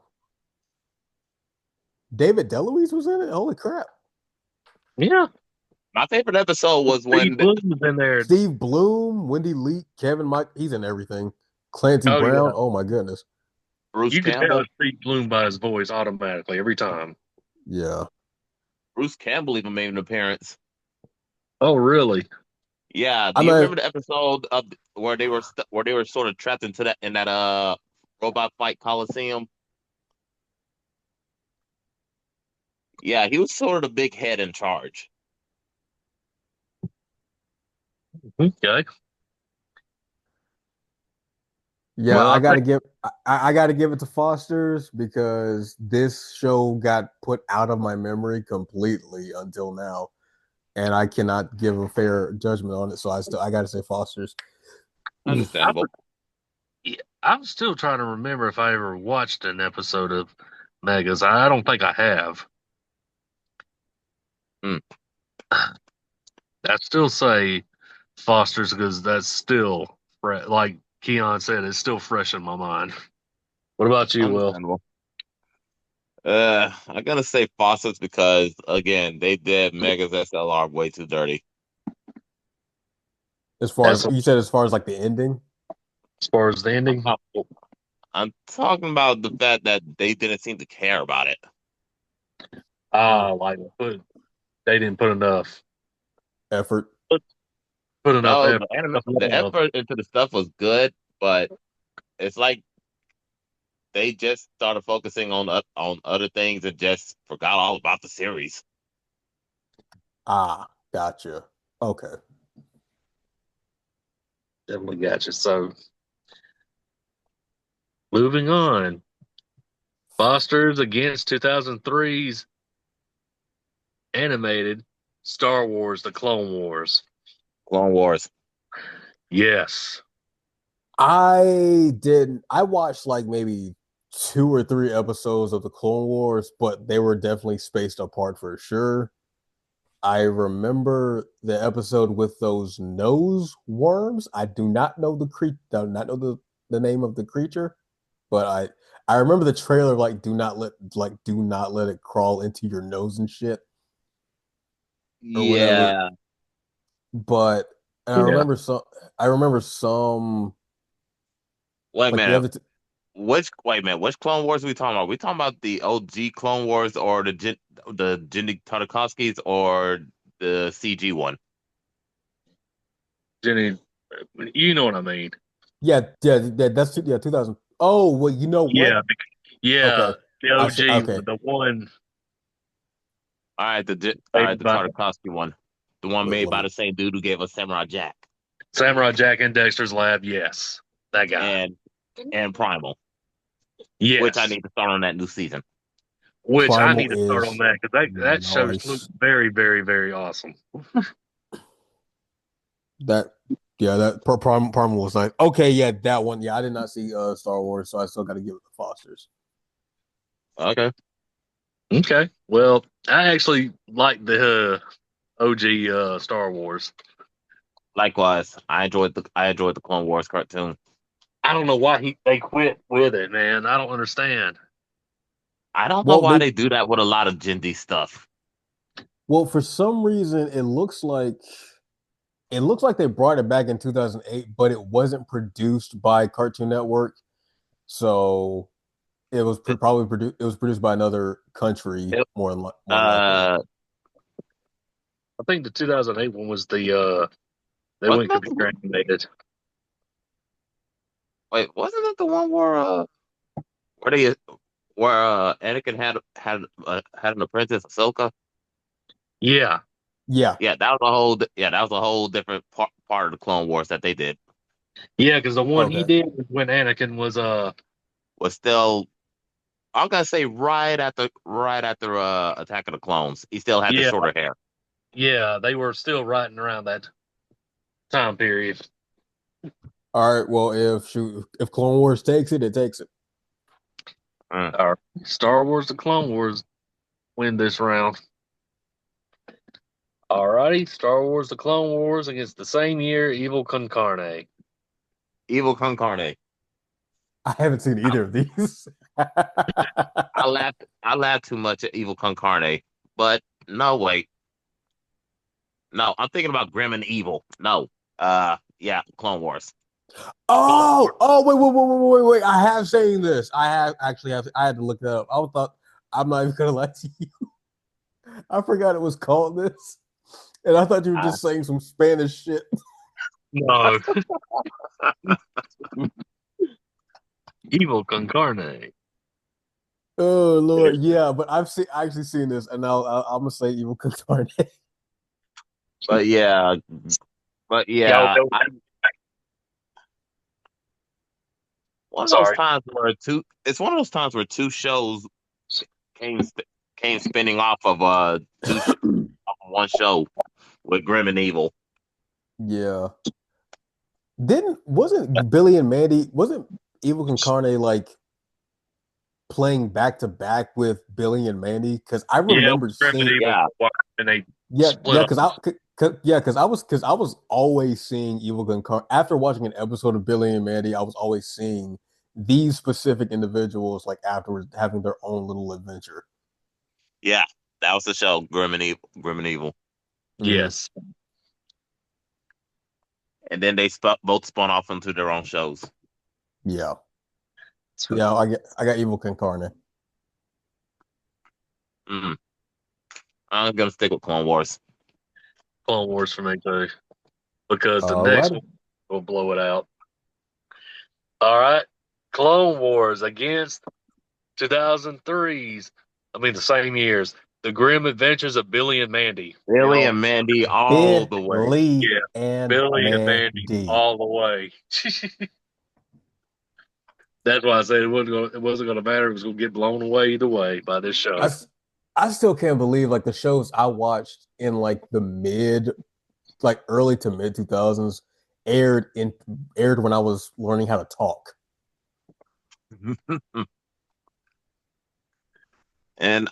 S1: David DeLuise was in it? Holy crap.
S2: Yeah.
S3: My favorite episode was
S2: Steve
S3: when
S2: Bloom was in there.
S1: Steve Bloom, Wendy Leak, Kevin Mike, he's in everything. Clancy
S2: Oh,
S1: Brown.
S2: yeah.
S1: Oh my goodness.
S3: Bruce
S2: You could tell
S3: Campbell.
S2: it's Steve Bloom by his voice automatically every time.
S1: Yeah.
S3: Bruce Campbell even made an appearance.
S2: Oh, really?
S3: Yeah,
S1: I
S3: do you
S1: mean,
S3: remember the episode of where they were where they were sort of trapped into that robot fight coliseum? Yeah, he was sort of the big head in charge.
S2: Okay.
S1: yeah,
S2: Well, I think
S1: I gotta give it to Foster's because this show got put out of my memory completely until now. And I cannot give a fair judgment on it. So I gotta say Foster's.
S3: Understandable.
S2: I'm still trying to remember if I ever watched an episode of Megas. I don't think I have.
S3: Hmm.
S2: I still say Foster's because that's still like Keon said, it's still fresh in my mind. What about you, Will?
S3: Understandable. I'm gonna say Fawcett's because again, they did Megas SLR way too dirty.
S1: As far as
S2: As
S1: you said, as far as like the ending.
S2: far as the ending,
S3: Uh, I'm talking about the fact that they didn't seem to care about it.
S2: like they didn't put enough
S1: Effort.
S2: put, put enough
S3: No,
S2: effort, enough
S3: the
S2: love.
S3: effort into the stuff was good, but it's like they just started focusing on other things and just forgot all about the series.
S1: Ah, gotcha. Okay.
S2: Definitely got you. So moving on, Foster's against 2003's animated Star Wars: The Clone Wars.
S3: Clone Wars.
S2: Yes.
S1: I watched like maybe 2 or 3 episodes of the Clone Wars, but they were definitely spaced apart for sure. I remember the episode with those nose worms. I do not know do not know the name of the creature, but I remember the trailer like do not let it crawl into your nose and shit or whatever.
S3: Yeah.
S1: But
S2: Yeah.
S1: I remember some
S3: Wait a
S1: like the
S3: minute.
S1: other
S3: Wait a minute. Which Clone Wars are we talking about? We talking about the OG Clone Wars or the Jenny Tartakovskys or the CG one?
S2: Jenny, you know what I mean.
S1: that's 2000. Oh, well, you know what?
S2: Yeah.
S1: Okay.
S2: Yeah. The OG,
S1: Okay.
S2: the one
S3: All
S2: made
S3: right, the
S2: by
S3: Tartakovsky one, the one
S1: Let,
S3: made
S1: let
S3: by
S1: me
S3: the same dude who gave us Samurai Jack
S2: Samurai Jack in Dexter's Lab. Yes. That guy.
S3: and Primal, which I
S2: Yes.
S3: need to start on that new season.
S2: Which I
S1: Primal
S2: need to start on
S1: is
S2: that because that show looks
S1: nice.
S2: very, very, very awesome.
S1: That that Primal was nice. Okay, yeah, that one. Yeah, I did not see Star Wars, so I still got to give it to Foster's.
S3: Okay.
S2: Okay. Well, I actually like the OG Star Wars.
S3: Likewise, I enjoyed the Clone Wars cartoon.
S2: I don't know why they quit with it, man. I don't understand.
S3: I don't know
S1: Well,
S3: why
S1: they
S3: they do that with a lot of Jindy stuff.
S1: well for some reason it looks like they brought it back in 2008, but it wasn't produced by Cartoon Network, so it was
S3: It,
S1: probably produced. It was produced by another country,
S3: it,
S1: more than likely.
S2: I think the 2008 one was the they
S3: wasn't
S2: went
S3: that
S2: computer animated.
S3: wasn't that the one where they where Anakin had an apprentice Ahsoka?
S2: Yeah.
S1: Yeah.
S3: Yeah, that was a whole different part of the Clone Wars that they did.
S2: Yeah, because the one he
S1: Okay.
S2: did was when Anakin was
S3: Was still, I'm gonna say right after Attack of the Clones. He still had the
S2: yeah,
S3: shorter hair.
S2: yeah, they were still writing around that time period.
S1: All right. Well, if Clone Wars takes it, it takes it.
S3: Mm.
S2: Our Star Wars the Clone Wars win this round. Alrighty, Star Wars the Clone Wars against the same year Evil Con Carne.
S3: Evil Con Carne.
S1: I haven't seen either of these.
S3: I laughed too much at Evil Con Carne, but no, wait, no, I'm thinking about Grim and Evil. No, yeah, Clone Wars.
S1: Wait. I have seen this. I have actually have. I had to look that up. I thought I'm not even gonna lie to you. I forgot it was called this, and I thought you were
S3: I,
S1: just saying some Spanish shit.
S2: No, Evil Con Carne.
S1: Oh Lord, yeah. But I actually seen this, and I'm gonna say Evil Concarne.
S3: but yeah,
S2: Y'all go.
S3: one of those
S2: Sorry.
S3: times where it's one of those times where two shows came came spinning off of off of one show with Grim and Evil.
S1: Yeah. Didn't wasn't Billy and Mandy wasn't Evil Concarne like playing back to back with Billy and Mandy? Because I
S2: Yeah,
S1: remember
S2: Grim and
S1: seeing
S2: Evil,
S3: Yeah,
S2: and they
S1: yeah
S2: split up.
S1: because I was always seeing Evil Concarne after watching an episode of Billy and Mandy. I was always seeing these specific individuals like afterwards having their own little adventure.
S3: yeah, that was the show, Grim and Evil. Grim and Evil,
S1: Mm,
S2: Yes.
S3: and then they both spun off into their own shows.
S1: yeah, yeah. I got Evil Concarne.
S3: Mm. I'm gonna stick with Clone Wars.
S2: Clone Wars for me too, because the
S1: All
S2: next
S1: right.
S2: one will blow it out. All right, Clone Wars against 2003's. I mean, the same years. The Grim Adventures of Billy and Mandy. You
S3: Billy
S2: know,
S3: and Mandy all the way.
S1: Billy
S2: yeah,
S1: and
S2: Billy and Mandy
S1: Mandy.
S2: all the way. That's why I said it wasn't going to matter. It was going to get blown away either way by this
S1: I,
S2: show.
S1: s- I still can't believe like the shows I watched in like like early to mid 2000s aired when I was learning how to talk.
S3: And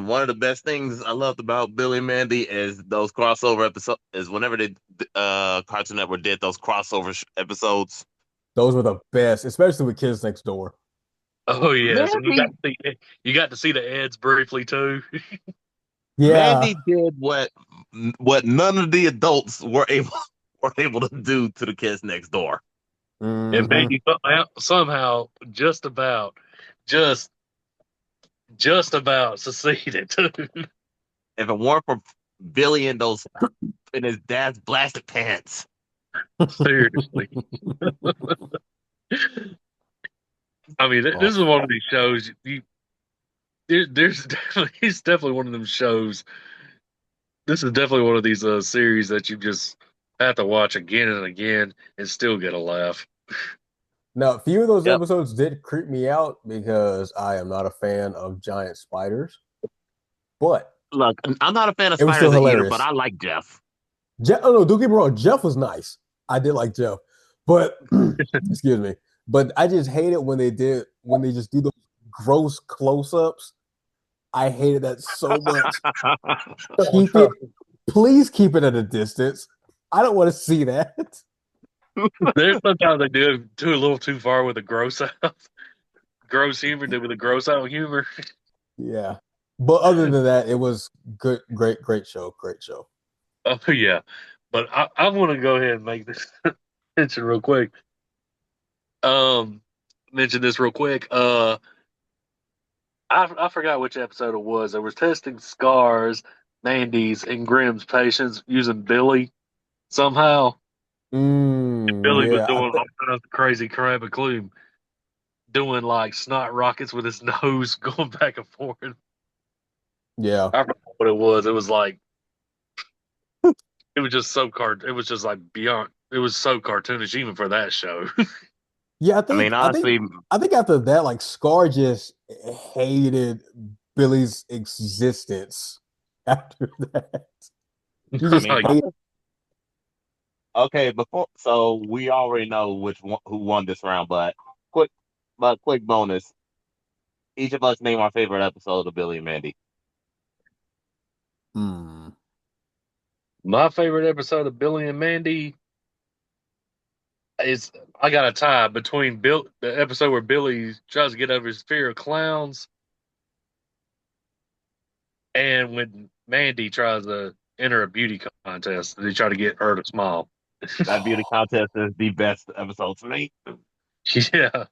S3: one of the best things I loved about Billy and Mandy is those crossover episodes. Is whenever Cartoon Network did those crossover episodes.
S1: Those were the best, especially with Kids Next Door.
S2: Oh yes, and
S3: Mandy,
S2: you got to see the Eds briefly too.
S1: Yeah.
S3: Mandy did what none of the adults were able to do to the kids next door.
S2: And
S1: Hmm.
S2: Mandy somehow just just about succeeded too.
S3: If it weren't for Billy and those in his dad's blasted pants.
S2: Seriously. I mean,
S1: Oh,
S2: this is one of these shows. There's definitely it's definitely one of them shows. This is definitely one of these series that you just have to watch again and again and still get a laugh.
S1: now, a few of those
S3: Yep.
S1: episodes did creep me out because I am not a fan of giant spiders, but
S3: Look, I'm not a fan of
S1: it was still
S3: spiders either, but
S1: hilarious.
S3: I like Jeff.
S1: Oh no, don't get me wrong. Jeff was nice. I did like Jeff, but excuse me. But I just hate it when they just do those gross close-ups. I hated that so much. Keep it, please keep it at a distance. I don't want to see that.
S2: There's sometimes they do a little too far with the gross out, gross humor, do with the gross out humor.
S1: Yeah. But other than that, it was good, great show. Great show.
S2: Oh yeah, but I want to go ahead and make this mention real quick. Um, mention this real quick. I forgot which episode it was. They were testing Scar's, Mandy's, and Grimm's patients using Billy somehow. Billy was
S1: Yeah.
S2: doing all kinds of crazy crap, including doing like snot rockets with his nose going back and forth.
S1: Yeah.
S2: I forgot what it was. It was like It was just so It was just like beyond. It was so cartoonish even for that show.
S1: Yeah,
S3: I mean, honestly,
S1: I think after that, like Scar just hated Billy's existence after that. He
S3: I
S1: just
S3: mean,
S2: Like,
S1: hated.
S3: okay, so we already know who won this round, quick, quick bonus. Each of us name our favorite episode of Billy and Mandy.
S1: Hmm.
S2: my favorite episode of Billy and Mandy is I got a tie between the episode where Billy tries to get over his fear of clowns, and when Mandy tries to enter a beauty contest, they try to get her to smile.
S3: That beauty contest is the best episode to me.
S2: Yeah,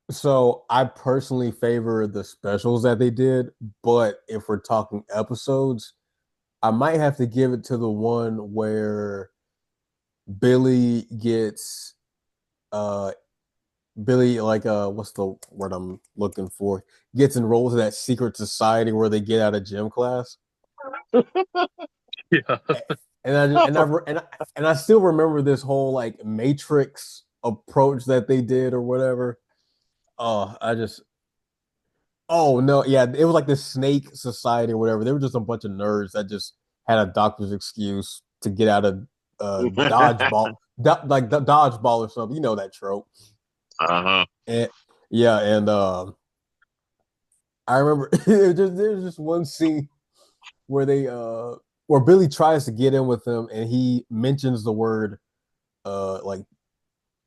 S1: So I personally favor the specials that they did, but if we're talking episodes, I might have to give it to the one where Billy gets uh Billy like what's the word I'm looking for? Gets enrolled to that secret society where they get out of gym class.
S2: yeah.
S1: And I just, and I still remember this whole like Matrix approach that they did or whatever. Oh, I just oh no, yeah, it was like the Snake Society or whatever. They were just a bunch of nerds that just had a doctor's excuse to get out of dodgeball, like the dodgeball or something. You know that trope.
S3: Uh-huh.
S1: And yeah, and I remember there's just one scene where they where Billy tries to get in with him and he mentions the word like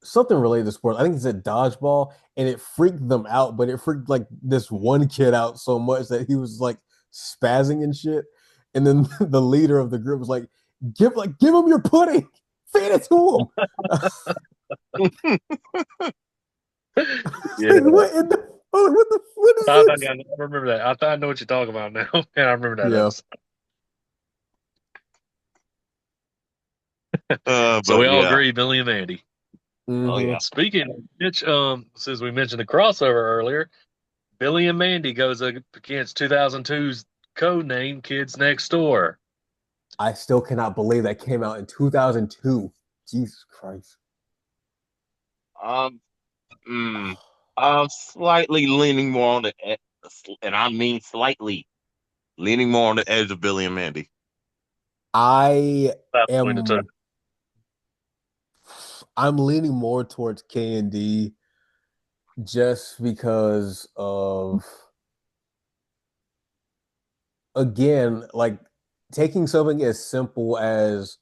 S1: something related to sports. I think he said dodgeball, and it freaked them out, but it freaked like this one kid out so much that he was like spazzing and shit. And then the leader of the group was like, give him your pudding, feed it to him.
S2: Yeah.
S1: What in the what is
S2: I think
S1: this?
S2: I remember that. I think I know what you're talking about now. And I remember that
S1: Yeah.
S2: episode. So
S3: But
S2: we all
S3: yeah.
S2: agree, Billy and Mandy.
S3: Oh
S1: Mm-hmm.
S3: yeah.
S2: Speaking of which, since we mentioned the crossover earlier, Billy and Mandy goes up against 2002's code name Kids Next Door.
S1: I still cannot believe that came out in 2002. Jesus Christ.
S3: Um, I'm slightly leaning more on and I mean slightly leaning more on the edge of Billy and Mandy.
S1: I
S2: Between the two.
S1: am I'm leaning more towards K and D just because of again, like taking something as simple as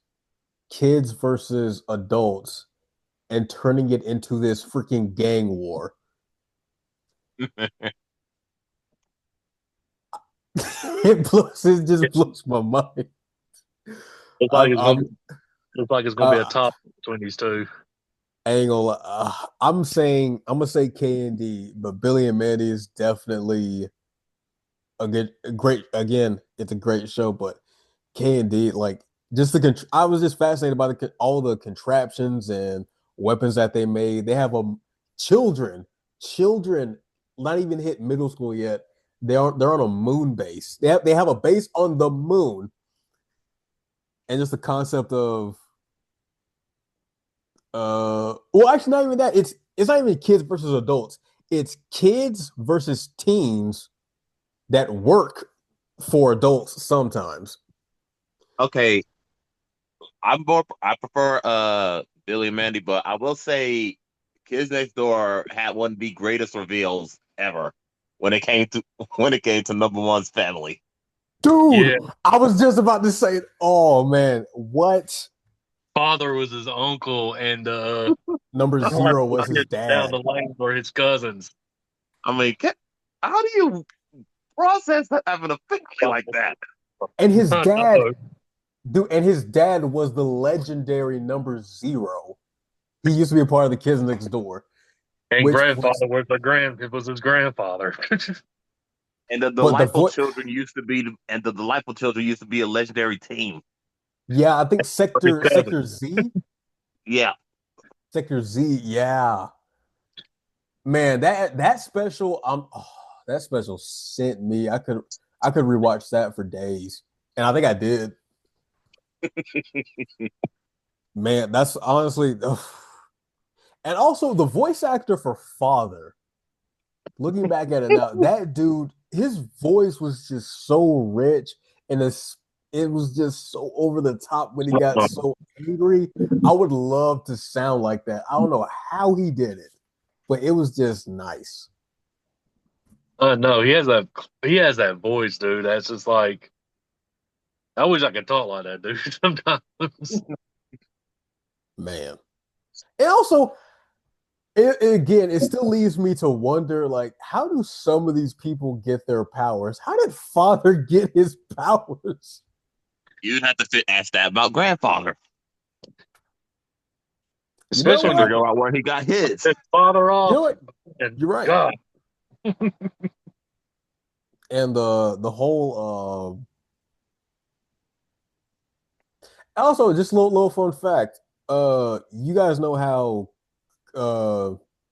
S1: kids versus adults and turning it into this freaking gang war. It just blows my mind.
S2: Looks like
S1: I'm,
S2: it's gonna
S1: I'm,
S2: looks like it's gonna be a
S1: uh,
S2: top between these two.
S1: I ain't gonna lie. I'm gonna say K and D, but Billy and Mandy is definitely a great. Again, it's a great show, but K and D, like just I was just fascinated by all the contraptions and weapons that they made. They have children, children, not even hit middle school yet. They're on a moon base. They have a base on the moon, and just the concept of well, actually, not even that. It's not even kids versus adults. It's kids versus teens that work for adults sometimes.
S3: Okay, I prefer Billy and Mandy, but I will say Kids Next Door had one of the greatest reveals ever when it came to when it came to number one's family.
S1: Dude,
S2: Yeah,
S1: I was just about to say, oh man, what?
S2: father was his uncle, and
S1: Number zero was his
S2: kids down
S1: dad.
S2: the lane were his cousins.
S3: I mean, how do you process having a family like that?
S1: And his
S2: I
S1: dad,
S2: know.
S1: dude, and his dad was the legendary number zero. He used to be a part of the kids next door,
S2: And
S1: which
S2: grandfather was it was his grandfather.
S3: And the
S1: but the
S3: Delightful
S1: voice
S3: Children used to be, a legendary team.
S1: yeah, I think
S2: His
S1: Sector
S2: cousin.
S1: Z.
S3: Yeah,
S1: Sector Z, yeah. Man, that special, that special sent me. I could rewatch that for days, and I think I did. Man, that's honestly, and also the voice actor for Father. Looking back at it now, that dude, his voice was just so rich, and it was just so over the top when he got so angry. I would love to sound like that. I don't know how he did it, but it was just nice.
S2: No, he has that voice, dude. That's just like I wish I could talk like that, dude. Sometimes.
S1: Man. And also, again, it still leaves me to wonder, like, how do some of these people get their powers? How did Father get his powers?
S3: You'd have to ask that about grandfather.
S1: You know
S2: Especially when
S1: what?
S3: Figure out where he got his.
S2: their father
S1: You know
S2: off.
S1: what?
S2: And
S1: You're right.
S2: God,
S1: And the whole also just a little fun fact. You guys know how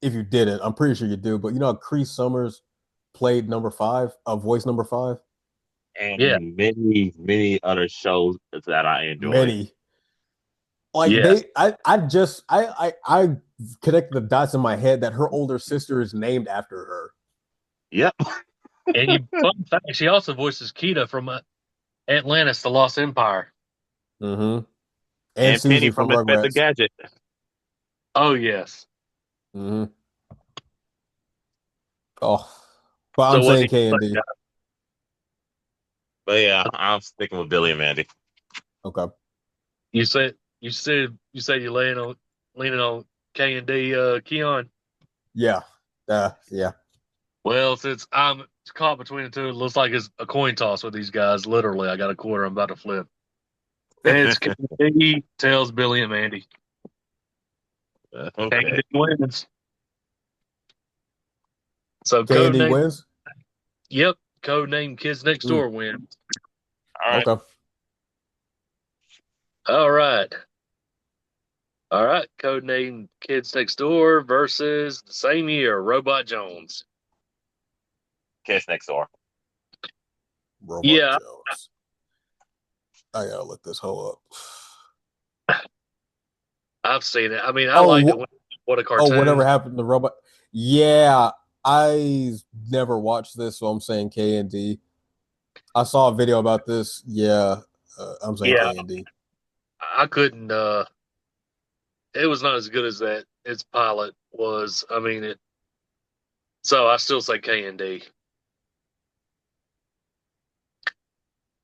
S1: if you didn't, I'm pretty sure you do, but you know how Cree Summers played number five, voice number five?
S2: yeah,
S3: And many other shows that I enjoy.
S1: Many. Like
S2: yeah.
S1: I connected the dots in my head that her older sister is named after her.
S3: Yep.
S2: And fun fact, she also voices Kita from Atlantis: The Lost Empire.
S1: Mm-hmm. And
S3: And Penny
S1: Susie from
S3: from Inspector
S1: Rugrats.
S3: Gadget.
S2: Oh yes.
S1: Mm-hmm. Oh, but I'm
S2: So what do
S1: saying
S2: you
S1: K and
S2: think,
S1: D.
S2: guys?
S3: But yeah, I'm sticking with Billy and Mandy.
S1: Okay.
S2: You said you're leaning on K and D, Keon.
S1: Yeah. Yeah.
S2: Well, since I'm caught between the two, it looks like it's a coin toss with these guys. Literally, I got a quarter I'm about to flip. And it's K and D tells Billy and Mandy. K and
S3: Okay.
S2: D wins. So
S1: K and D
S2: codename,
S1: wins.
S2: yep, codename Kids Next
S1: Mm,
S2: Door wins.
S3: All right.
S1: okay.
S2: All right. All right, codename Kids Next Door versus the same year, Robot Jones.
S3: Kiss next door.
S1: Robot
S2: Yeah,
S1: Jones. I gotta look this whole up.
S2: I've seen it. I mean, I liked it.
S1: Oh,
S2: What a
S1: oh,
S2: cartoon!
S1: whatever happened to Robot? Yeah, I never watched this, so I'm saying K and D. I saw a video about this. Yeah, I'm saying
S2: Yeah,
S1: K and D.
S2: I couldn't. It was not as good as that. Its pilot was. I mean, it. So I still say K and D.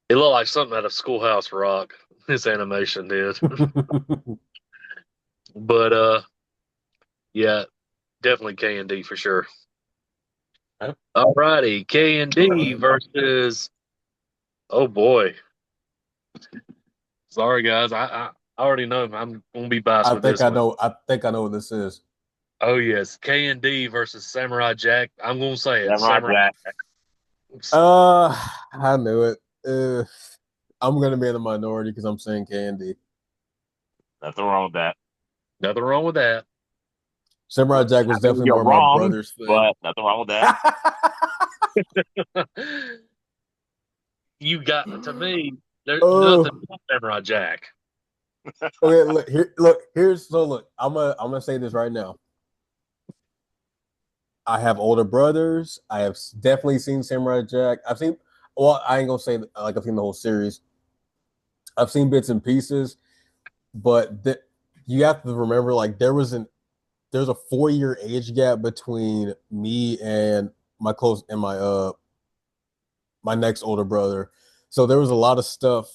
S2: It looked like something out of Schoolhouse Rock. This animation did, but yeah, definitely K and D for sure.
S3: Yep.
S2: All righty, K and D versus. Oh boy, sorry guys, I already know I'm gonna be biased
S1: I
S2: with
S1: think
S2: this
S1: I
S2: one.
S1: know. I think I know what this is.
S2: Oh yes, K and D versus Samurai Jack. I'm gonna say it,
S3: Samurai
S2: Samurai.
S3: Jack.
S1: I knew it. I'm gonna be in the minority because I'm saying K and D.
S3: Nothing wrong with that.
S2: Nothing wrong with that.
S1: Samurai Jack was
S3: I mean,
S1: definitely
S3: you're
S1: more my
S3: wrong,
S1: brother's thing.
S3: but nothing wrong with that.
S2: You got to me. There's nothing
S1: Oh,
S2: like Samurai Jack.
S1: okay. Look here. Look here's so look. I'm gonna say this right now. I have older brothers. I have definitely seen Samurai Jack. I've seen. Well, I ain't gonna say like I've seen the whole series. I've seen bits and pieces, but you have to remember like there's a 4 year age gap between me and my next older brother. So there was a lot of stuff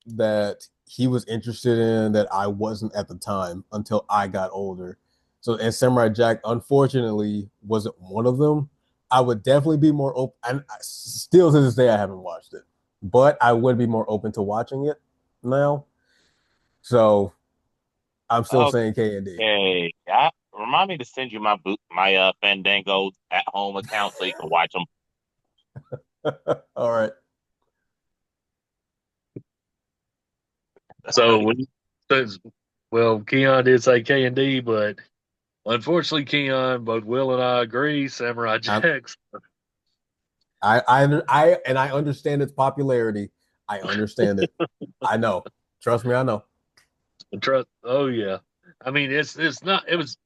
S1: that he was interested in that I wasn't at the time until I got older. So and Samurai Jack unfortunately wasn't one of them. I would definitely be more open, and still to this day I haven't watched it, but I would be more open to watching it now. So I'm still saying K and D.
S3: Okay. Remind me to send you my Fandango at home account so you can watch them.
S1: All right.
S2: So well, Keon did say K and D, but unfortunately, Keon, both Will and I agree. Samurai
S1: I,
S2: Jack's.
S1: I understand its popularity. I understand it. I know. Trust me, I know.
S2: Trust. Oh yeah. I mean, it's not. It was.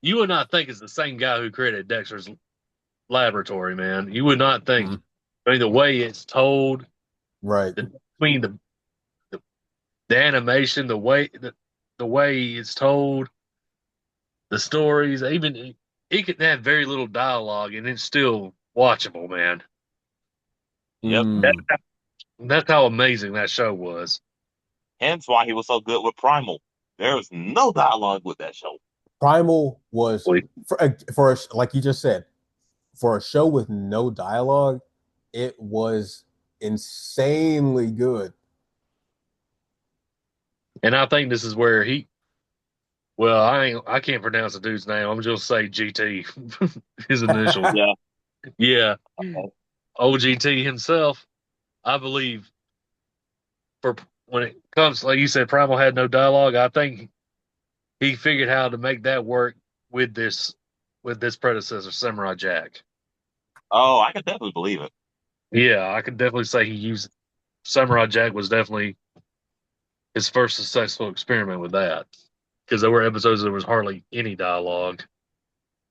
S2: You would not think it's the same guy who created Dexter's Laboratory, man. You would not think.
S1: Mhm.
S2: I mean, the way it's told,
S1: Right.
S2: I mean the, the animation, the way it's told, the stories, even it can have very little dialogue and it's still watchable, man.
S3: Yep.
S2: That,
S1: Mm.
S2: that's how amazing that show was.
S3: Hence why he was so good with Primal. There was no dialogue with that show.
S1: Primal was
S2: Like,
S1: like you just said, for a show with no dialogue, it was insanely good.
S2: and I think this is where well, I can't pronounce the dude's name. I'm just say GT, his initials.
S3: Yeah.
S2: Yeah,
S3: Okay.
S2: OGT himself. I believe for when it comes, like you said, Primal had no dialogue. I think he figured how to make that work with this predecessor, Samurai Jack.
S3: Oh, I can definitely believe it.
S2: Yeah, I could definitely say he used Samurai Jack was definitely his first successful experiment with that because there were episodes there was hardly any dialogue.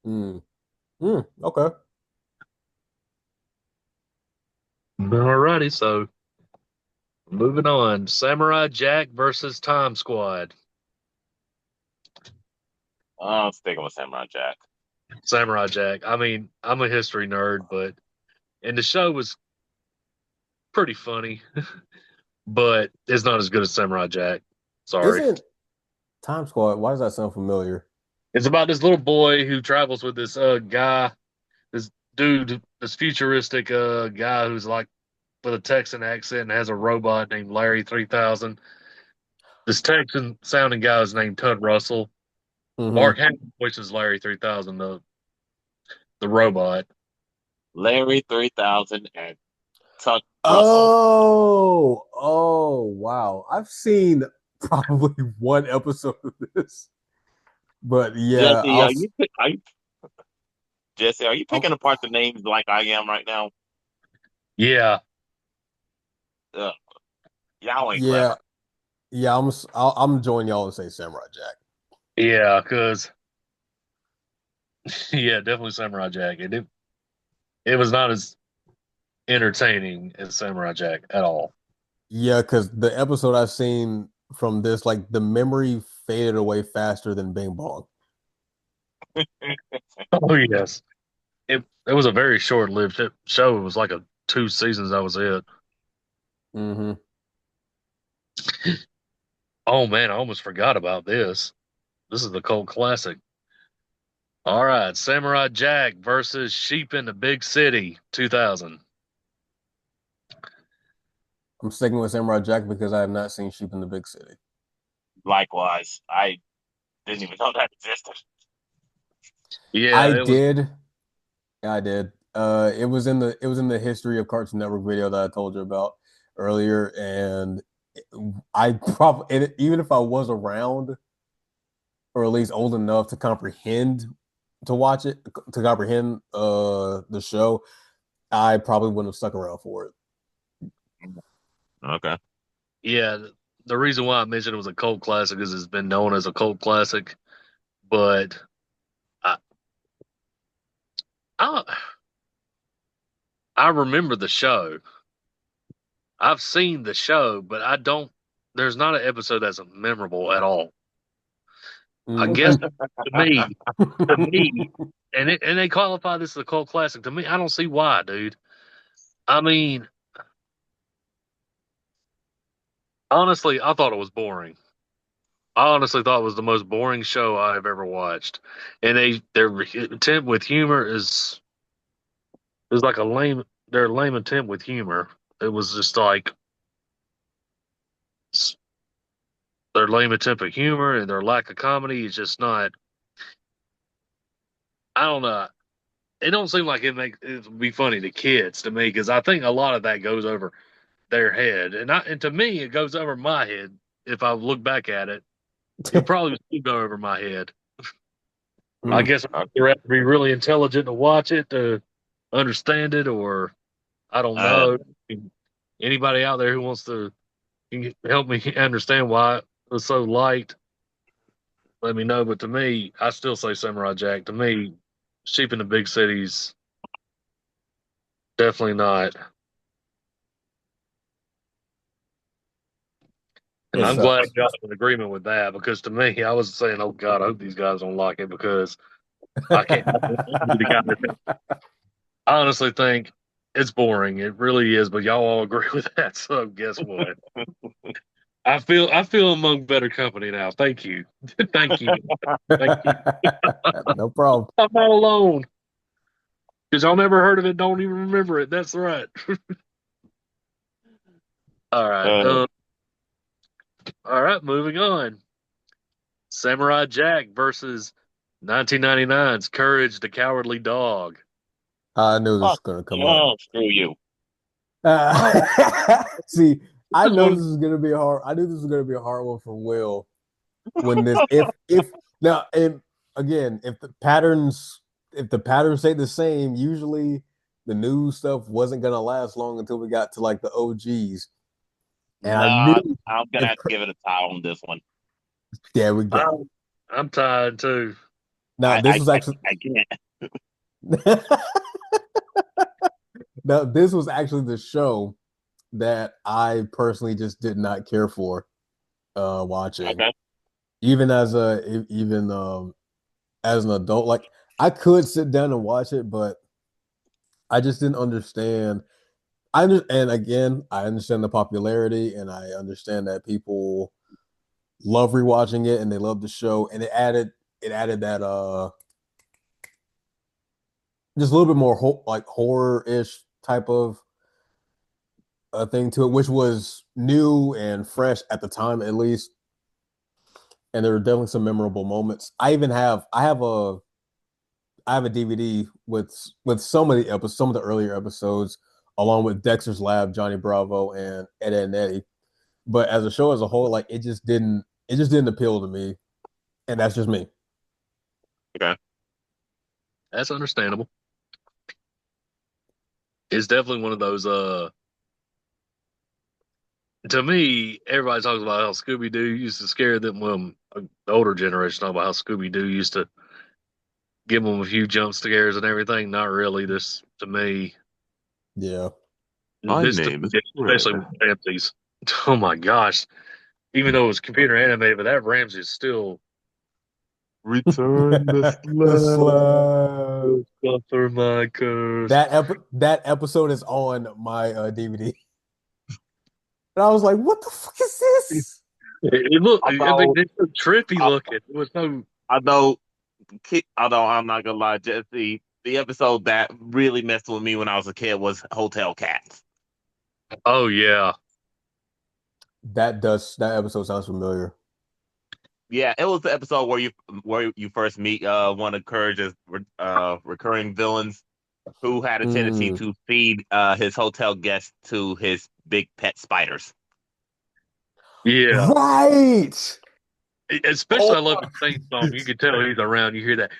S1: Mm. Mm. Okay.
S2: Alrighty, so moving on, Samurai Jack versus Time Squad.
S3: I'm sticking with Samurai Jack.
S2: Samurai Jack. I mean, I'm a history nerd, and the show was pretty funny, but it's not as good as Samurai Jack. Sorry.
S1: Isn't Time Squad? Why does that sound familiar?
S2: It's about this little boy who travels with this guy, this dude, this futuristic guy who's like with a Texan accent and has a robot named Larry 3000. This Texan sounding guy is named Tud Russell.
S1: Mm-hmm.
S2: Mark Hamill voices Larry 3000, the robot.
S3: Larry 3000 and Tuck Russell.
S1: Oh, wow. I've seen probably one episode of this, but yeah,
S3: Jesse, Jesse, are you
S1: I'm
S3: picking apart the names like I am right now?
S2: Yeah,
S3: Ugh, y'all ain't
S1: yeah,
S3: clever.
S1: yeah. I'm joining y'all and say Samurai Jack.
S2: yeah, because yeah, definitely Samurai Jack. It was not as entertaining as Samurai Jack at all.
S1: Yeah, because the episode I've seen from this, like the memory faded away faster than Bing Bong.
S2: Oh yes, it was a very short lived show. It was like a 2 seasons. That was it.
S1: Mm-hmm.
S2: Oh man, I almost forgot about this. This is the cult classic. All right, Samurai Jack versus Sheep in the Big City, 2000.
S1: I'm sticking with Samurai Jack because I have not seen Sheep in the Big City.
S3: Likewise, I didn't even know that existed.
S2: Yeah,
S1: I
S2: it was.
S1: did. I did. It was in the history of Cartoon Network video that I told you about earlier, and I probably even if I was around or at least old enough to comprehend to watch it to comprehend the show, I probably wouldn't have stuck around for it.
S3: Okay.
S2: Yeah, the reason why I mentioned it was a cult classic is it's been known as a cult classic, but I I, I remember the show. I've seen the show, but I don't. There's not an episode that's memorable at all. I guess
S1: Mm.
S2: to me, and they qualify this as a cult classic. To me, I don't see why, dude. I mean, honestly, I thought it was boring. I honestly thought it was the most boring show I've ever watched. And their attempt with humor is like a lame their lame attempt with humor. It was just like their lame attempt at humor and their lack of comedy is just not. I don't know. It don't seem like it would be funny to kids to me because I think a lot of that goes over their head, and to me it goes over my head. If I look back at it, it'll probably still go over my head. I
S1: Mm.
S2: guess you have to be really intelligent to watch it to understand it, or I don't
S3: Uh,
S2: know. Anybody out there who wants to, can help me understand why it was so light, let me know. But to me, I still say Samurai Jack. To me, Sheep in the Big Cities, definitely not. And
S1: It's
S2: I'm glad y'all in agreement with that because to me, I was saying, "Oh God, I hope these guys don't like it," because I can't. I honestly think it's boring. It really is. But y'all all agree with that. So guess what? I feel among better company now. Thank you. Thank you. Thank you.
S1: No problem.
S2: I'm not alone. Because y'all never heard of it, don't even remember it. That's right. All right.
S3: Uh,
S2: All right, moving on. Samurai Jack versus 1999's Courage the Cowardly Dog.
S1: I knew this was
S3: fuck.
S1: gonna come up.
S3: Oh, screw you.
S1: See, I
S2: This is
S1: know
S2: one
S1: this is gonna be a hard. I knew this was gonna be a hard one for Will. When this, if now, and again, if the patterns stay the same, usually the new stuff wasn't gonna last long until we got to like the OGs. And I
S3: Nah,
S1: knew
S3: I'm gonna
S1: if
S3: have to give it a tie on this one.
S1: there we go.
S2: I'm tired too.
S1: Now this was actually
S3: I can't.
S1: now this was actually the show that I personally just did not care for watching.
S3: Okay.
S1: Even as an adult, like I could sit down and watch it, but I just didn't understand. And again, I understand the popularity, and I understand that people love rewatching it and they love the show, and it added that just a little bit more like horror ish type of thing to it, which was new and fresh at the time, at least. And there were definitely some memorable moments. I have a DVD with some of the earlier episodes, along with Dexter's Lab, Johnny Bravo, and Ed, Edd and Eddie. But as a show as a whole, like it just didn't appeal to me, and that's just me.
S3: Okay.
S2: That's understandable. It's definitely one of those to me, everybody talks about how Scooby Doo used to scare them. Well, the older generation talk about how Scooby Doo used to give them a few jump scares and everything. Not really. This to me,
S1: Yeah.
S3: My
S2: this
S3: name is
S2: especially
S3: Fred.
S2: with Ramses. Oh my gosh! Even though it was computer animated, but that Ramsey is still
S3: Return the
S1: The
S3: slab.
S1: slab.
S2: suffer my curse.
S1: That episode is on my DVD, and I was like, "What the fuck is this?"
S2: It looked. I mean,
S3: Although,
S2: it's so trippy
S3: uh,
S2: looking. It was so.
S3: although, although I'm not gonna lie, Jesse, the episode that really messed with me when I was a kid was Hotel Cats.
S2: Oh yeah,
S1: That episode sounds familiar.
S3: Yeah, it was the episode where you first meet one of Courage's recurring villains who had a tendency
S1: Mm.
S3: to feed his hotel guests to his big pet spiders.
S2: yeah.
S1: Right,
S2: Especially,
S1: oh
S2: I love his theme song. You can tell he's around. You hear that.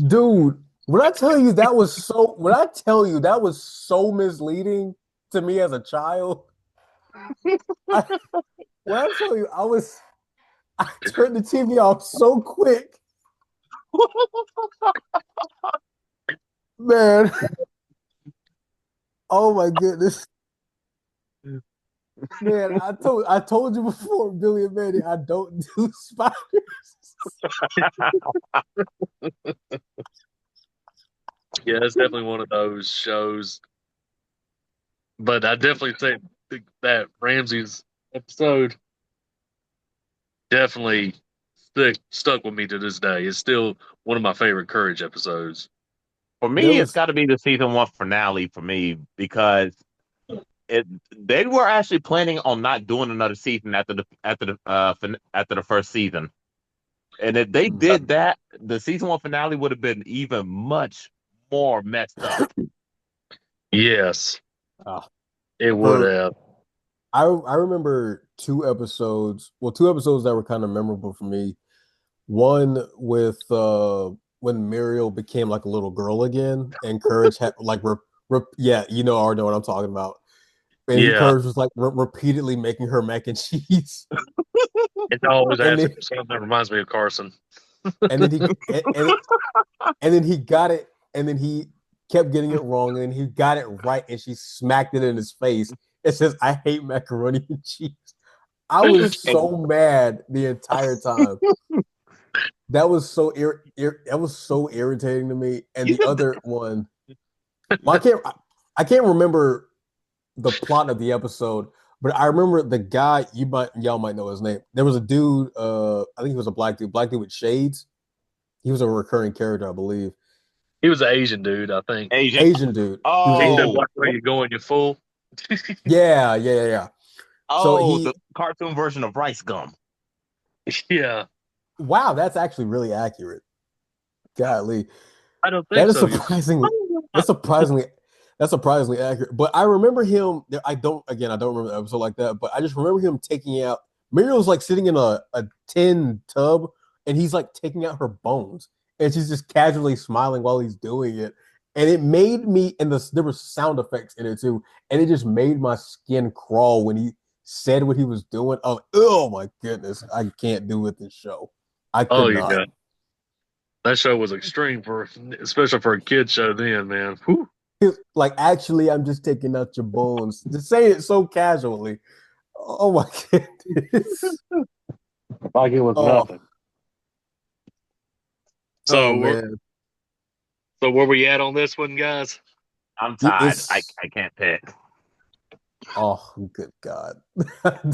S1: dude. When I tell you that was so misleading to me as a child, I, when I tell you I turned the TV off so quick, man. Oh my goodness. Man, I told you before, Billy and Manny, I don't do spiders.
S2: Yeah, it's definitely one of those shows. But I definitely think that Ramsey's episode definitely stuck with me to this day. It's still one of my favorite Courage episodes.
S3: For
S1: There
S3: me, it's
S1: was
S3: got to be the season one finale for me because it they were actually planning on not doing another season after the first season. And if they
S1: mm,
S3: did that, the season one finale would have been even much more messed up.
S2: Yes,
S1: ah,
S2: it would
S1: for
S2: have.
S1: I remember two episodes that were kind of memorable for me. One with when Muriel became like a little girl again, and Courage had like yeah, I already know what I'm talking about. And
S2: Yeah,
S1: Courage was like repeatedly making her mac and cheese.
S2: it's always
S1: And
S2: asking
S1: then,
S2: for something that reminds me of Carson.
S1: and then he and then he got it, and then he kept getting it wrong, and then he got it right, and she smacked it in his face. It says, "I hate macaroni and cheese." I was so mad the entire time. That was so that was so irritating to me. And
S3: You
S1: the
S3: could,
S1: other one, well, I can't remember the plot of the episode, but I remember the guy. Y'all might know his name. There was a dude. I think he was a black dude with shades. He was a recurring character, I believe.
S2: He was an Asian dude, I think.
S3: Asian.
S1: Asian dude. He was
S2: He said,
S1: Asian.
S3: Oh,
S2: "Watch where you're going, you're full."
S1: Yeah. So
S3: the
S1: he,
S3: cartoon version of Rice Gum.
S2: Yeah,
S1: wow, that's actually really accurate. Golly,
S2: I don't
S1: that
S2: think
S1: is
S2: so.
S1: surprisingly. That's surprisingly. That's surprisingly accurate. But I remember him. I don't remember the episode like that. But I just remember him taking out. Muriel's like sitting in a tin tub, and he's like taking out her bones, and she's just casually smiling while he's doing it. And it made me, and there were sound effects in it too, and it just made my skin crawl when he said what he was doing. Oh my goodness, I can't do with this show. I
S2: Oh
S1: could not.
S2: yeah, that show was extreme especially for a kid show. Then, man, whew.
S1: Like, actually, I'm just taking out your bones. Just saying it so casually. Oh my goodness.
S2: Like it was
S1: Oh,
S2: nothing.
S1: oh
S2: So,
S1: man.
S2: so where we at on this one, guys?
S3: I'm tired. I
S1: It's
S3: can't pick.
S1: oh good God.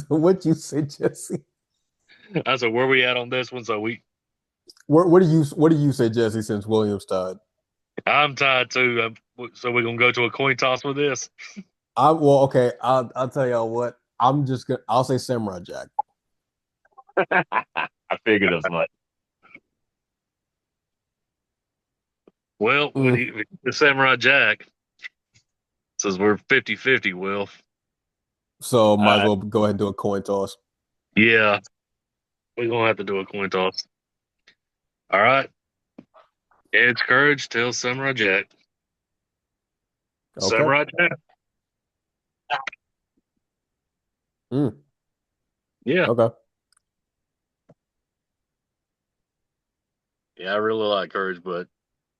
S1: What you say, Jesse?
S2: I said, where we at on this one? So
S1: What do you say, Jesse, since Williams died?
S2: I'm tied too. So we're gonna go to a coin toss with this.
S1: Okay, I'll tell y'all what. I'll say Samurai Jack.
S3: I figured as much.
S2: Well, the Samurai Jack says we're 50-50, Will.
S1: So might as well go ahead and do a coin toss.
S2: Yeah, we're gonna have to do a coin toss. All right. Ed's Courage tells Samurai Jack.
S1: Okay.
S2: Samurai Jack. Yeah.
S1: Okay.
S2: Yeah, I really like Courage, but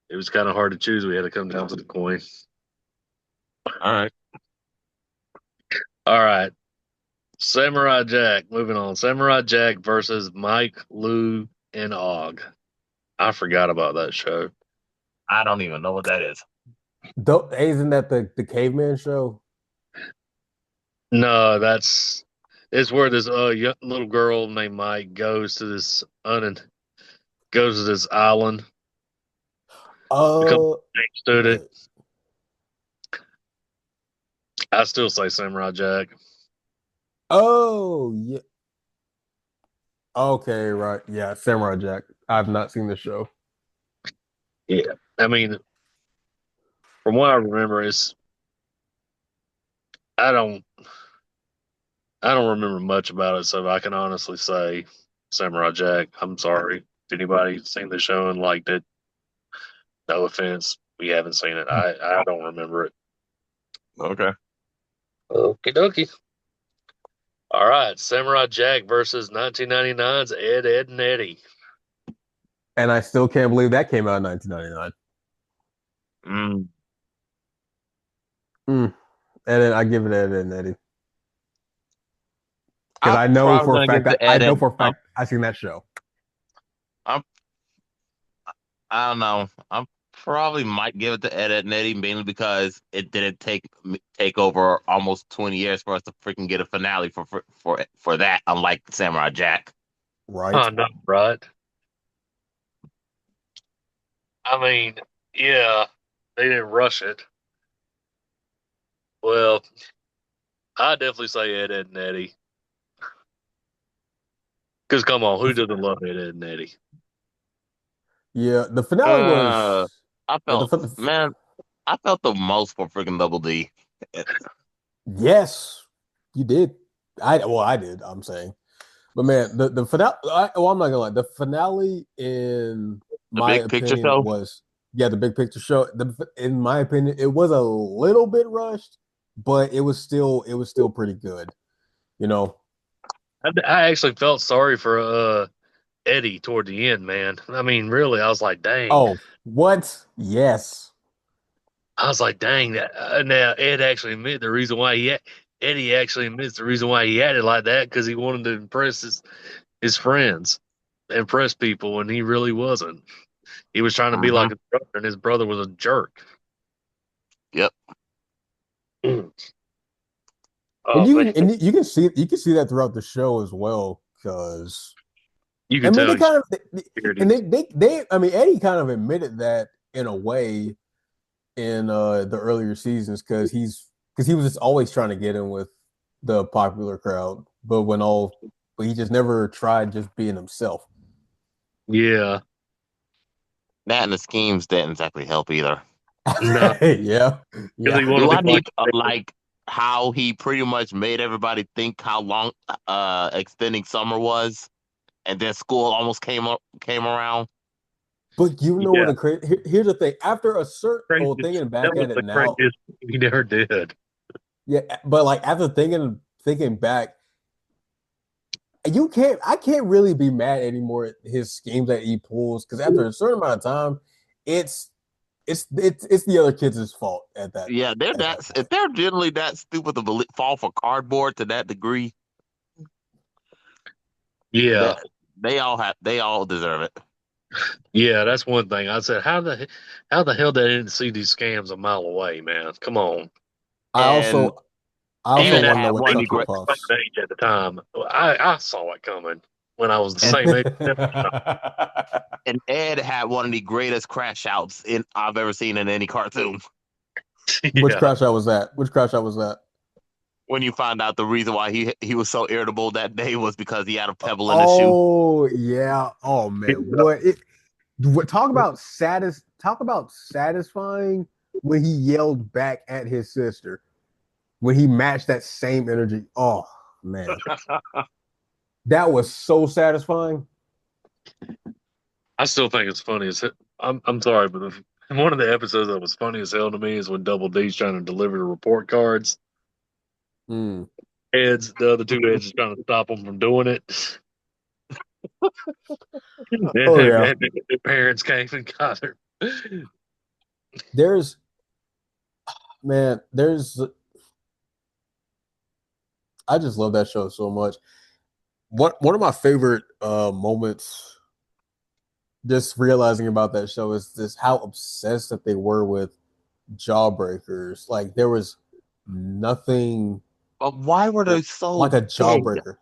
S2: it was kind of hard to choose. We had to come down to the coin.
S3: All right.
S2: All right. Samurai Jack. Moving on. Samurai Jack versus Mike, Lou, and Og. I forgot about that show.
S3: I don't even know what that is.
S1: Isn't that the caveman show?
S2: No, it's where this little girl named Mike goes to this island. Becomes a student. I still say Samurai Jack.
S1: Oh yeah. Okay, right. Yeah, Samurai Jack. I've not seen the show.
S2: Yeah, I mean, from what I remember, I don't remember much about it, so I can honestly say Samurai Jack. I'm sorry if anybody's seen the show and liked it. No offense, we haven't seen it. I don't remember it.
S3: Okay.
S2: Okie dokie. All right, Samurai Jack versus 1999's Ed, Edd n Eddy.
S1: And I still can't believe that came out in 1999. And then I give it Ed, Edd n Eddy. Because I know for a fact I've seen that show.
S3: I don't know. I'm probably might give it to Ed, Edd n Eddy mainly because it didn't take over almost 20 years for us to freaking get a finale for that, unlike Samurai Jack.
S1: Right.
S2: Oh, no, right. I mean, yeah, they didn't rush it. Well, I definitely say Ed, Edd n Eddy. Because come on, who doesn't love Ed, Edd n Eddy?
S1: Yeah, the finale was.
S3: I felt the most for freaking Double D.
S1: Yes, you did. I did. I'm saying, but man, the finale. I'm not gonna lie. The finale, in my opinion, was the big picture show. In my opinion, it was a little bit rushed, but it was still pretty good, you know.
S2: I actually felt sorry for Eddie toward the end, man. I mean, really, I was like, dang.
S1: Oh, what? Yes.
S2: I was like, dang. That now Ed actually admit the reason why Eddie actually admits the reason why he acted like that because he wanted to impress his friends, impress people, and he really wasn't. He was trying to be
S3: Hmm.
S2: like his brother, and his brother was a jerk.
S3: Yep.
S1: And
S2: Oh man,
S1: you can see that throughout the show as well, because
S2: you
S1: I
S2: can
S1: mean
S2: tell
S1: they
S2: he's
S1: kind of and
S2: insecurities.
S1: they I mean Eddie kind of admitted that in a way in the earlier seasons, because he was just always trying to get in with the popular crowd, but he just never tried just being himself.
S2: Yeah,
S3: That and the schemes didn't exactly help either.
S2: no,
S1: Yeah,
S2: because
S1: yeah.
S2: he wanted
S3: Do
S2: to
S3: I
S2: be like.
S3: need like how he pretty much made everybody think how long extending summer was, and then school almost came around.
S1: But you know what
S2: Yeah,
S1: here's the thing. After a certain
S2: craziest.
S1: thinking
S2: That
S1: back
S2: was
S1: at it
S2: the
S1: now,
S2: craziest thing he never did.
S1: yeah, but like after thinking back, I can't really be mad anymore at his schemes that he pulls, because after a certain amount of time, it's it's the other kids' fault
S3: Yeah,
S1: at that
S3: if
S1: point.
S3: they're generally that stupid to fall for cardboard to that degree,
S2: Yeah,
S3: that they all deserve it.
S2: yeah, that's one thing. I said, how the hell they didn't see these scams a mile away, man? Come on.
S1: I
S3: And
S1: also I also
S2: Even
S3: Ed
S2: at
S1: want to know
S3: had
S1: what
S3: one of the
S2: maybe
S1: Chucky
S3: great
S2: the
S1: Puffs.
S2: same age at the time, I saw it coming when I was the
S3: and
S2: same age.
S3: and Ed had one of the greatest crash outs in I've ever seen in any cartoon.
S1: Which
S2: Yeah,
S1: crash out was that? Which crash out was that?
S3: When you find out the reason why he was so irritable that day was because he had a pebble in his shoe.
S1: Oh yeah. Oh man. Talk about satisfying when he yelled back at his sister. When he matched that same energy. Oh man. That was so satisfying.
S2: I still think it's funny as I'm sorry, but one of the episodes that was funny as hell to me is when Double D's trying to deliver the report cards.
S1: Mm.
S2: The other two heads is trying to stop them from doing it. And
S1: Oh yeah.
S2: their parents came and got her.
S1: There's man, there's I just love that show so much. One of my favorite moments just realizing about that show is just how obsessed that they were with Jawbreakers. Like there was nothing
S3: But why were they
S1: like
S3: so
S1: a
S3: big?
S1: Jawbreaker.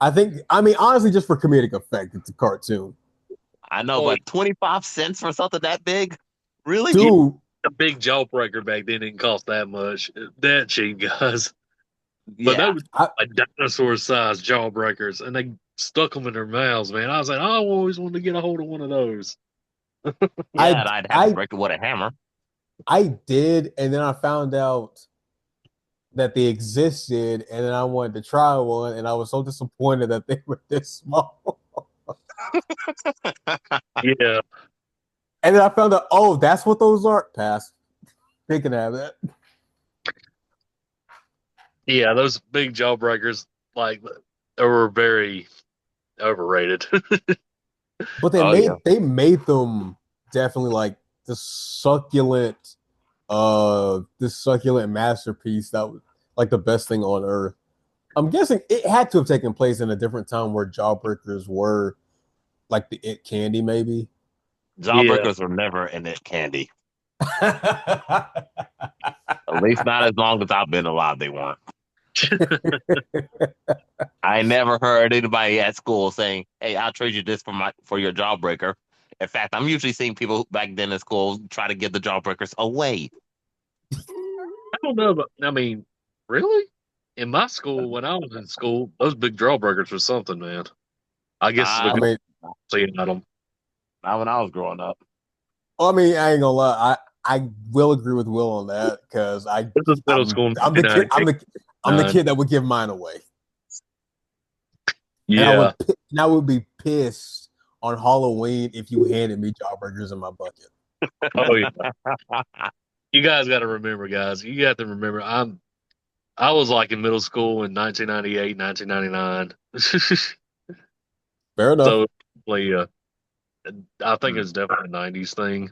S1: I mean, honestly, just for comedic effect, it's a cartoon.
S3: I know,
S2: Well,
S3: but 25 cents for something that big? Really?
S2: yeah,
S1: Dude,
S2: a big jawbreaker back then didn't cost that much. That cheap, guys. But they
S3: Yeah.
S2: were
S1: I,
S2: like dinosaur-sized jawbreakers, and they stuck them in their mouths. Man, I was like, I always wanted to get a hold of one of those.
S3: Yeah,
S1: I,
S3: and I'd have to
S1: I,
S3: break it with a hammer.
S1: I did, and then I found out that they existed, and then I wanted to try one, and I was so disappointed that they were this small.
S2: Yeah,
S1: And then I found out, oh, that's what those are. Pass. They can have that.
S2: yeah, those big jawbreakers, like, they were very overrated.
S1: But
S3: Oh yeah.
S1: they made them definitely like the succulent this succulent masterpiece that was like the best thing on earth. I'm guessing it had to have taken place in a different time where Jawbreakers were like the it candy, maybe.
S2: Yeah,
S3: Jawbreakers were never in it candy. At least not as long as I've been alive, they weren't. I never heard anybody at school saying, "Hey, I'll trade you this for your jawbreaker." In fact, I'm usually seeing people back then in school try to give the jawbreakers away.
S2: I don't know, but I mean, really? In my school, when I was in school, those big jawbreakers were something, man. I guess it's
S3: Nah,
S1: I
S2: because
S1: mean,
S2: I'm seeing at them.
S3: not when I was growing up.
S1: I ain't gonna lie. I will agree with Will on that because
S2: This is middle school,
S1: I'm the kid
S2: 1998.
S1: I'm the kid that would give mine away, and
S2: Yeah.
S1: I would be pissed on Halloween if you handed me Jawbreakers in my bucket.
S2: Oh, yeah. You guys got to remember, guys. You got to remember, I'm I was like in middle school in 1998, 1999.
S1: Fair enough.
S2: So, like, I think
S3: Mm.
S2: it's definitely a 90s thing.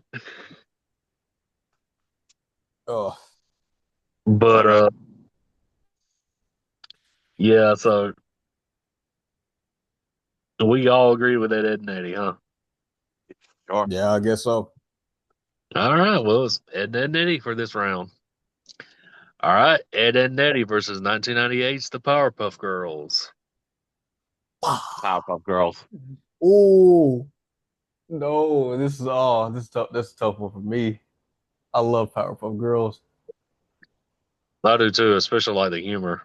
S1: Oh,
S3: All
S2: But,
S3: right.
S2: yeah, so we all agree with that Ed and Eddie, huh?
S3: Sure.
S1: yeah, I guess so.
S2: All right, well, it's Ed and Eddie for this round. All right, Ed and Eddie versus 1998's The Powerpuff Girls.
S3: Powerpuff Girls.
S1: Oh no, this is tough. This is a tough one for me. I love Powerpuff Girls.
S2: I do too, especially like the humor,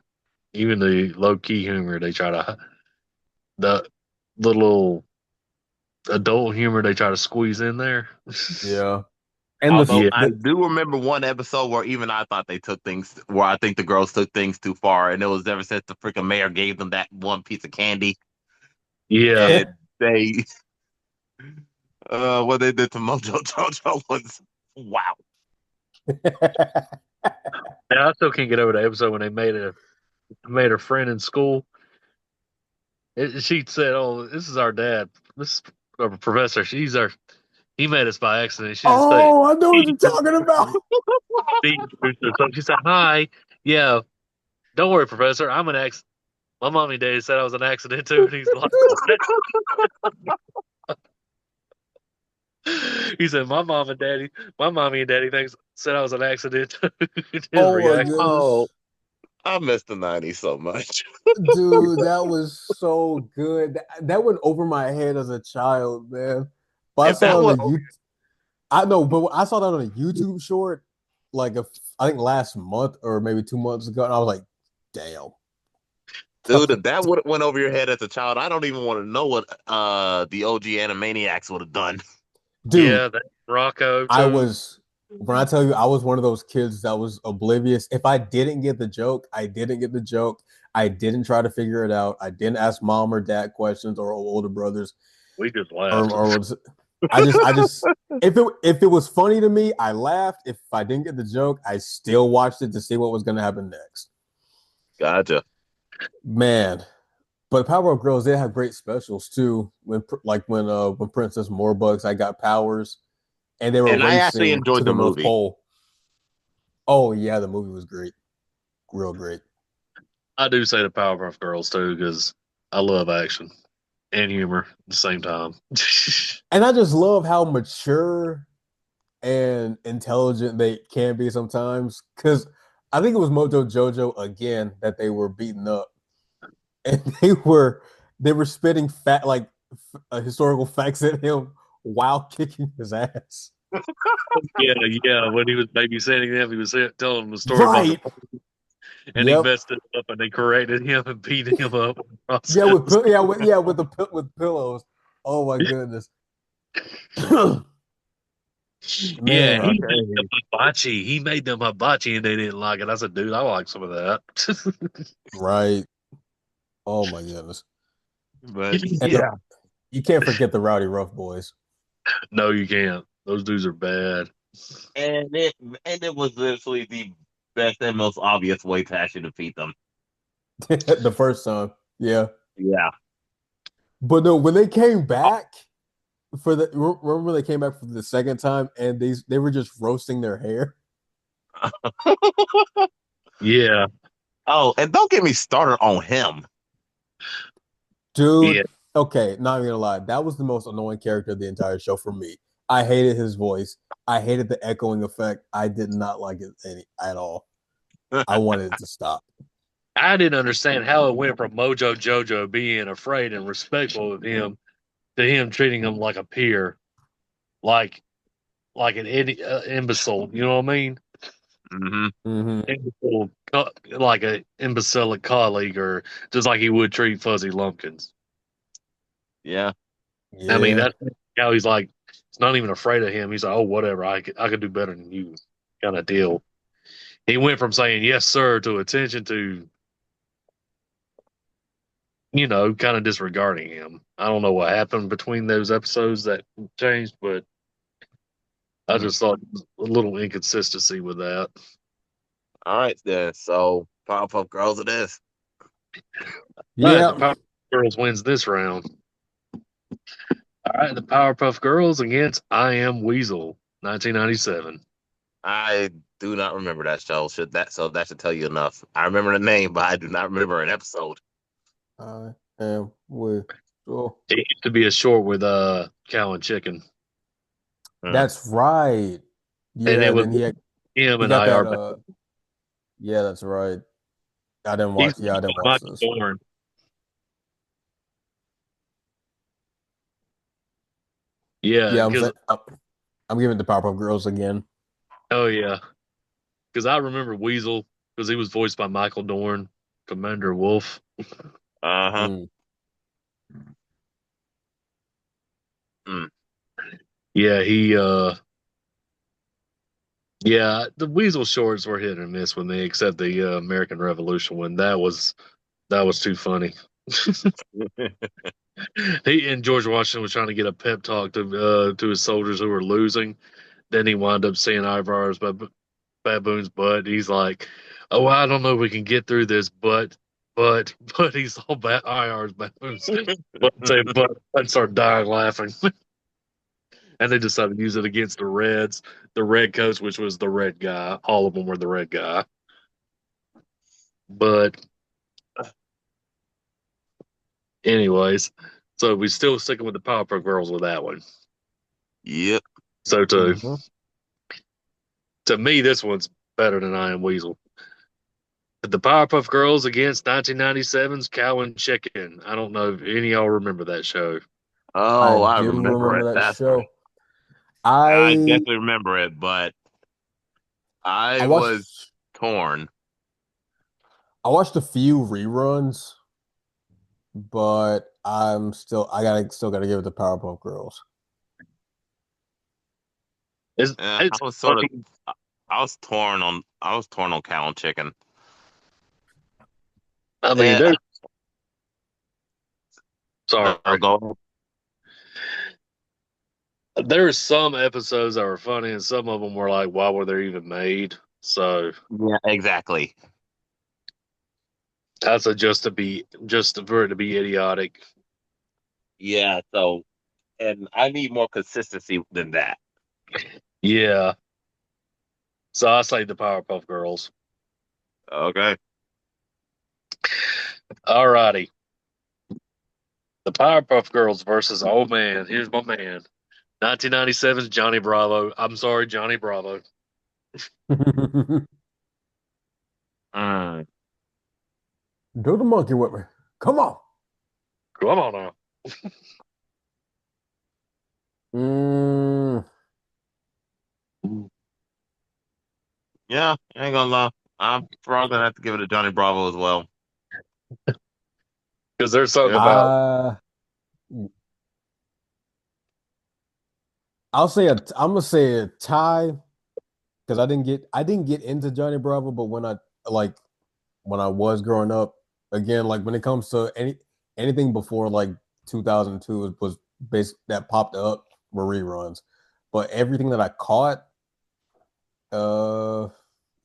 S2: even the low key humor they try to, the little adult humor they try to squeeze in there.
S1: Yeah, and
S3: Although
S2: Yeah,
S3: I do remember one episode where even I thought they took things where I think the girls took things too far, and it was ever since the freaking mayor gave them that one piece of candy,
S2: yeah.
S3: and they what they did to Mojo Jojo was wow.
S2: Yeah, I still can't get over the episode when they made a friend in school. She said, "Oh, this is our dad. This is our professor. He made us by accident." She didn't say
S1: Oh, I know what
S2: he
S1: you're talking about.
S2: so she said, "Hi, yeah, don't worry, professor. I'm an accident." My mommy and daddy said I was an accident too, and he's like, "What?" He said, my mommy and daddy thinks said I was an accident." His
S1: Oh my
S2: reaction.
S3: Oh,
S1: goodness.
S3: I miss the '90s so much.
S1: Dude, that was so good. That went over my head as a child, man. But I
S3: If
S1: saw
S3: that
S1: it
S3: was
S1: on the I know, but I saw that on a YouTube short, like I think last month or maybe 2 months ago, and I was like, "Damn,
S3: dude, if that would have went over your head as a child, I don't even want to know what the OG Animaniacs would have done.
S1: dude!"
S2: Yeah, that Rocco
S1: I
S2: too.
S1: was when I tell you, I was one of those kids that was oblivious. If I didn't get the joke, I didn't get the joke. I didn't try to figure it out. I didn't ask mom or dad questions or older brothers
S2: We just
S1: or
S2: laughed.
S1: I just if it was funny to me, I laughed. If I didn't get the joke, I still watched it to see what was going to happen next.
S3: Gotcha.
S1: Man, but Powerpuff Girls they have great specials too. When Princess Morebugs I got powers and they were
S3: And I actually
S1: racing to
S3: enjoyed the
S1: the North
S3: movie.
S1: Pole. Oh yeah, the movie was great, real great.
S2: I do say the Powerpuff Girls too because I love action and humor at the same time.
S1: And I just love how mature and intelligent they can be sometimes. Because I think it was Mojo Jojo again that they were beating up, and they were spitting historical facts at him while kicking his ass.
S2: Yeah, yeah. When he was babysitting them, he was telling them the story about the
S1: Right.
S2: and he
S1: Yep.
S2: messed it up, and they corrected him and beat him up in the
S1: Yeah. With
S2: process.
S1: with pillows. Oh my goodness.
S2: Yeah,
S1: Man.
S2: he made
S3: Okay.
S2: them hibachi. He made them hibachi, and they didn't like it. I said, dude, I like some of that.
S1: Right. Oh my goodness.
S3: But
S1: And
S3: yeah.
S1: you can't forget the Rowdy Rough Boys.
S2: No, you can't. Those dudes are bad.
S3: And it was literally the best and most obvious way to actually defeat them.
S1: The first time. Yeah.
S3: Yeah.
S1: But no, when they came back remember when they came back for the second time and they were just roasting their hair?
S2: Yeah,
S3: Oh, and don't get me started on him.
S1: Dude,
S2: yeah.
S1: okay, not even gonna lie. That was the most annoying character of the entire show for me. I hated his voice. I hated the echoing effect. I did not like it at all. I wanted it to stop.
S2: I didn't understand how it went from Mojo Jojo being afraid and respectful of him to him treating him like a peer, like an imbecile. You know what I mean?
S3: Hmm.
S1: Mm-hmm.
S2: Imbecile, like an imbecilic colleague, or just like he would treat Fuzzy Lumpkins.
S3: Yeah.
S2: I mean,
S1: Yeah.
S2: that's how he's like. He's not even afraid of him. He's like, oh, whatever. I could do better than you, kind of deal. He went from saying yes, sir, to attention to kind of disregarding him. I don't know what happened between those episodes that changed, but I
S3: Mm.
S2: just thought a little inconsistency with that.
S3: All right, then. So Powerpuff Girls it is.
S2: All right, the
S1: Yeah.
S2: Powerpuff Girls wins this round. All right, the Powerpuff Girls against I Am Weasel, 1997.
S3: I do not remember that show. That should tell you enough. I remember the name, but I do not remember an episode.
S1: I am with. Oh,
S2: It used to be a short with cow and chicken,
S1: that's right.
S2: and
S1: Yeah,
S2: it
S1: and
S2: was
S1: then
S2: him
S1: he
S2: and
S1: got that.
S2: IR.
S1: Yeah, that's right. I didn't
S2: He's
S1: watch. Yeah, I didn't watch
S2: Michael
S1: this.
S2: Dorn. Yeah,
S1: Yeah,
S2: because
S1: I'm giving the Powerpuff Girls again.
S2: oh yeah, because I remember Weasel because he was voiced by Michael Dorn, Commander Wolf.
S3: Uh-huh.
S1: Mm.
S3: Mm.
S2: Yeah, yeah, the Weasel shorts were hit or miss with me, except the American Revolution one. That was too funny. He and George Washington was trying to get a pep talk to his soldiers who were losing. Then he wound up seeing Ivar's baboon's butt. He's like, "Oh, I don't know if we can get through this, but he's all IR's baboons." But say, but I start dying laughing, and they decided to use it against the Reds, the Red Coats, which was the red guy. All of them were the red guy, but anyways, so we still sticking with the Powerpuff Girls with that one.
S3: Yep.
S2: So
S1: Mhm.
S2: to me, this one's better than I Am Weasel. The Powerpuff Girls against 1997's Cow and Chicken. I don't know if any of y'all remember that show.
S1: I
S3: Oh, I
S1: do
S3: remember it.
S1: remember that
S3: That's right.
S1: show.
S3: I
S1: I
S3: definitely remember it, but
S1: I
S3: I was
S1: watched
S3: torn.
S1: I watched a few reruns, but still gotta give it to Powerpuff Girls.
S3: I
S2: It's
S3: was sort of
S2: funny.
S3: I was torn on cow and chicken.
S2: I mean,
S3: Eh, I'll
S2: sorry.
S3: go.
S2: There's some episodes that were funny, and some of them were like, why were they even made? So
S3: Yeah, exactly.
S2: that's a just for it to be idiotic.
S3: Yeah, so and I need more consistency than that.
S2: Yeah. So I say the Powerpuff Girls.
S3: Okay.
S2: Alrighty. The Powerpuff Girls versus Oh Man. Here's my man. 1997's Johnny Bravo. I'm sorry, Johnny Bravo.
S3: Mm.
S1: Do the monkey with me. Come on.
S2: Come on now.
S1: Mm,
S3: Yeah, I ain't gonna lie. I'm probably gonna have to give it to Johnny Bravo as well.
S2: Because there's something
S3: Yep.
S2: about
S1: I I'm gonna say a tie because I didn't get into Johnny Bravo, but like when I was growing up, again, like when it comes to anything before like 2002 was basic that popped up were reruns. But everything that I caught, uh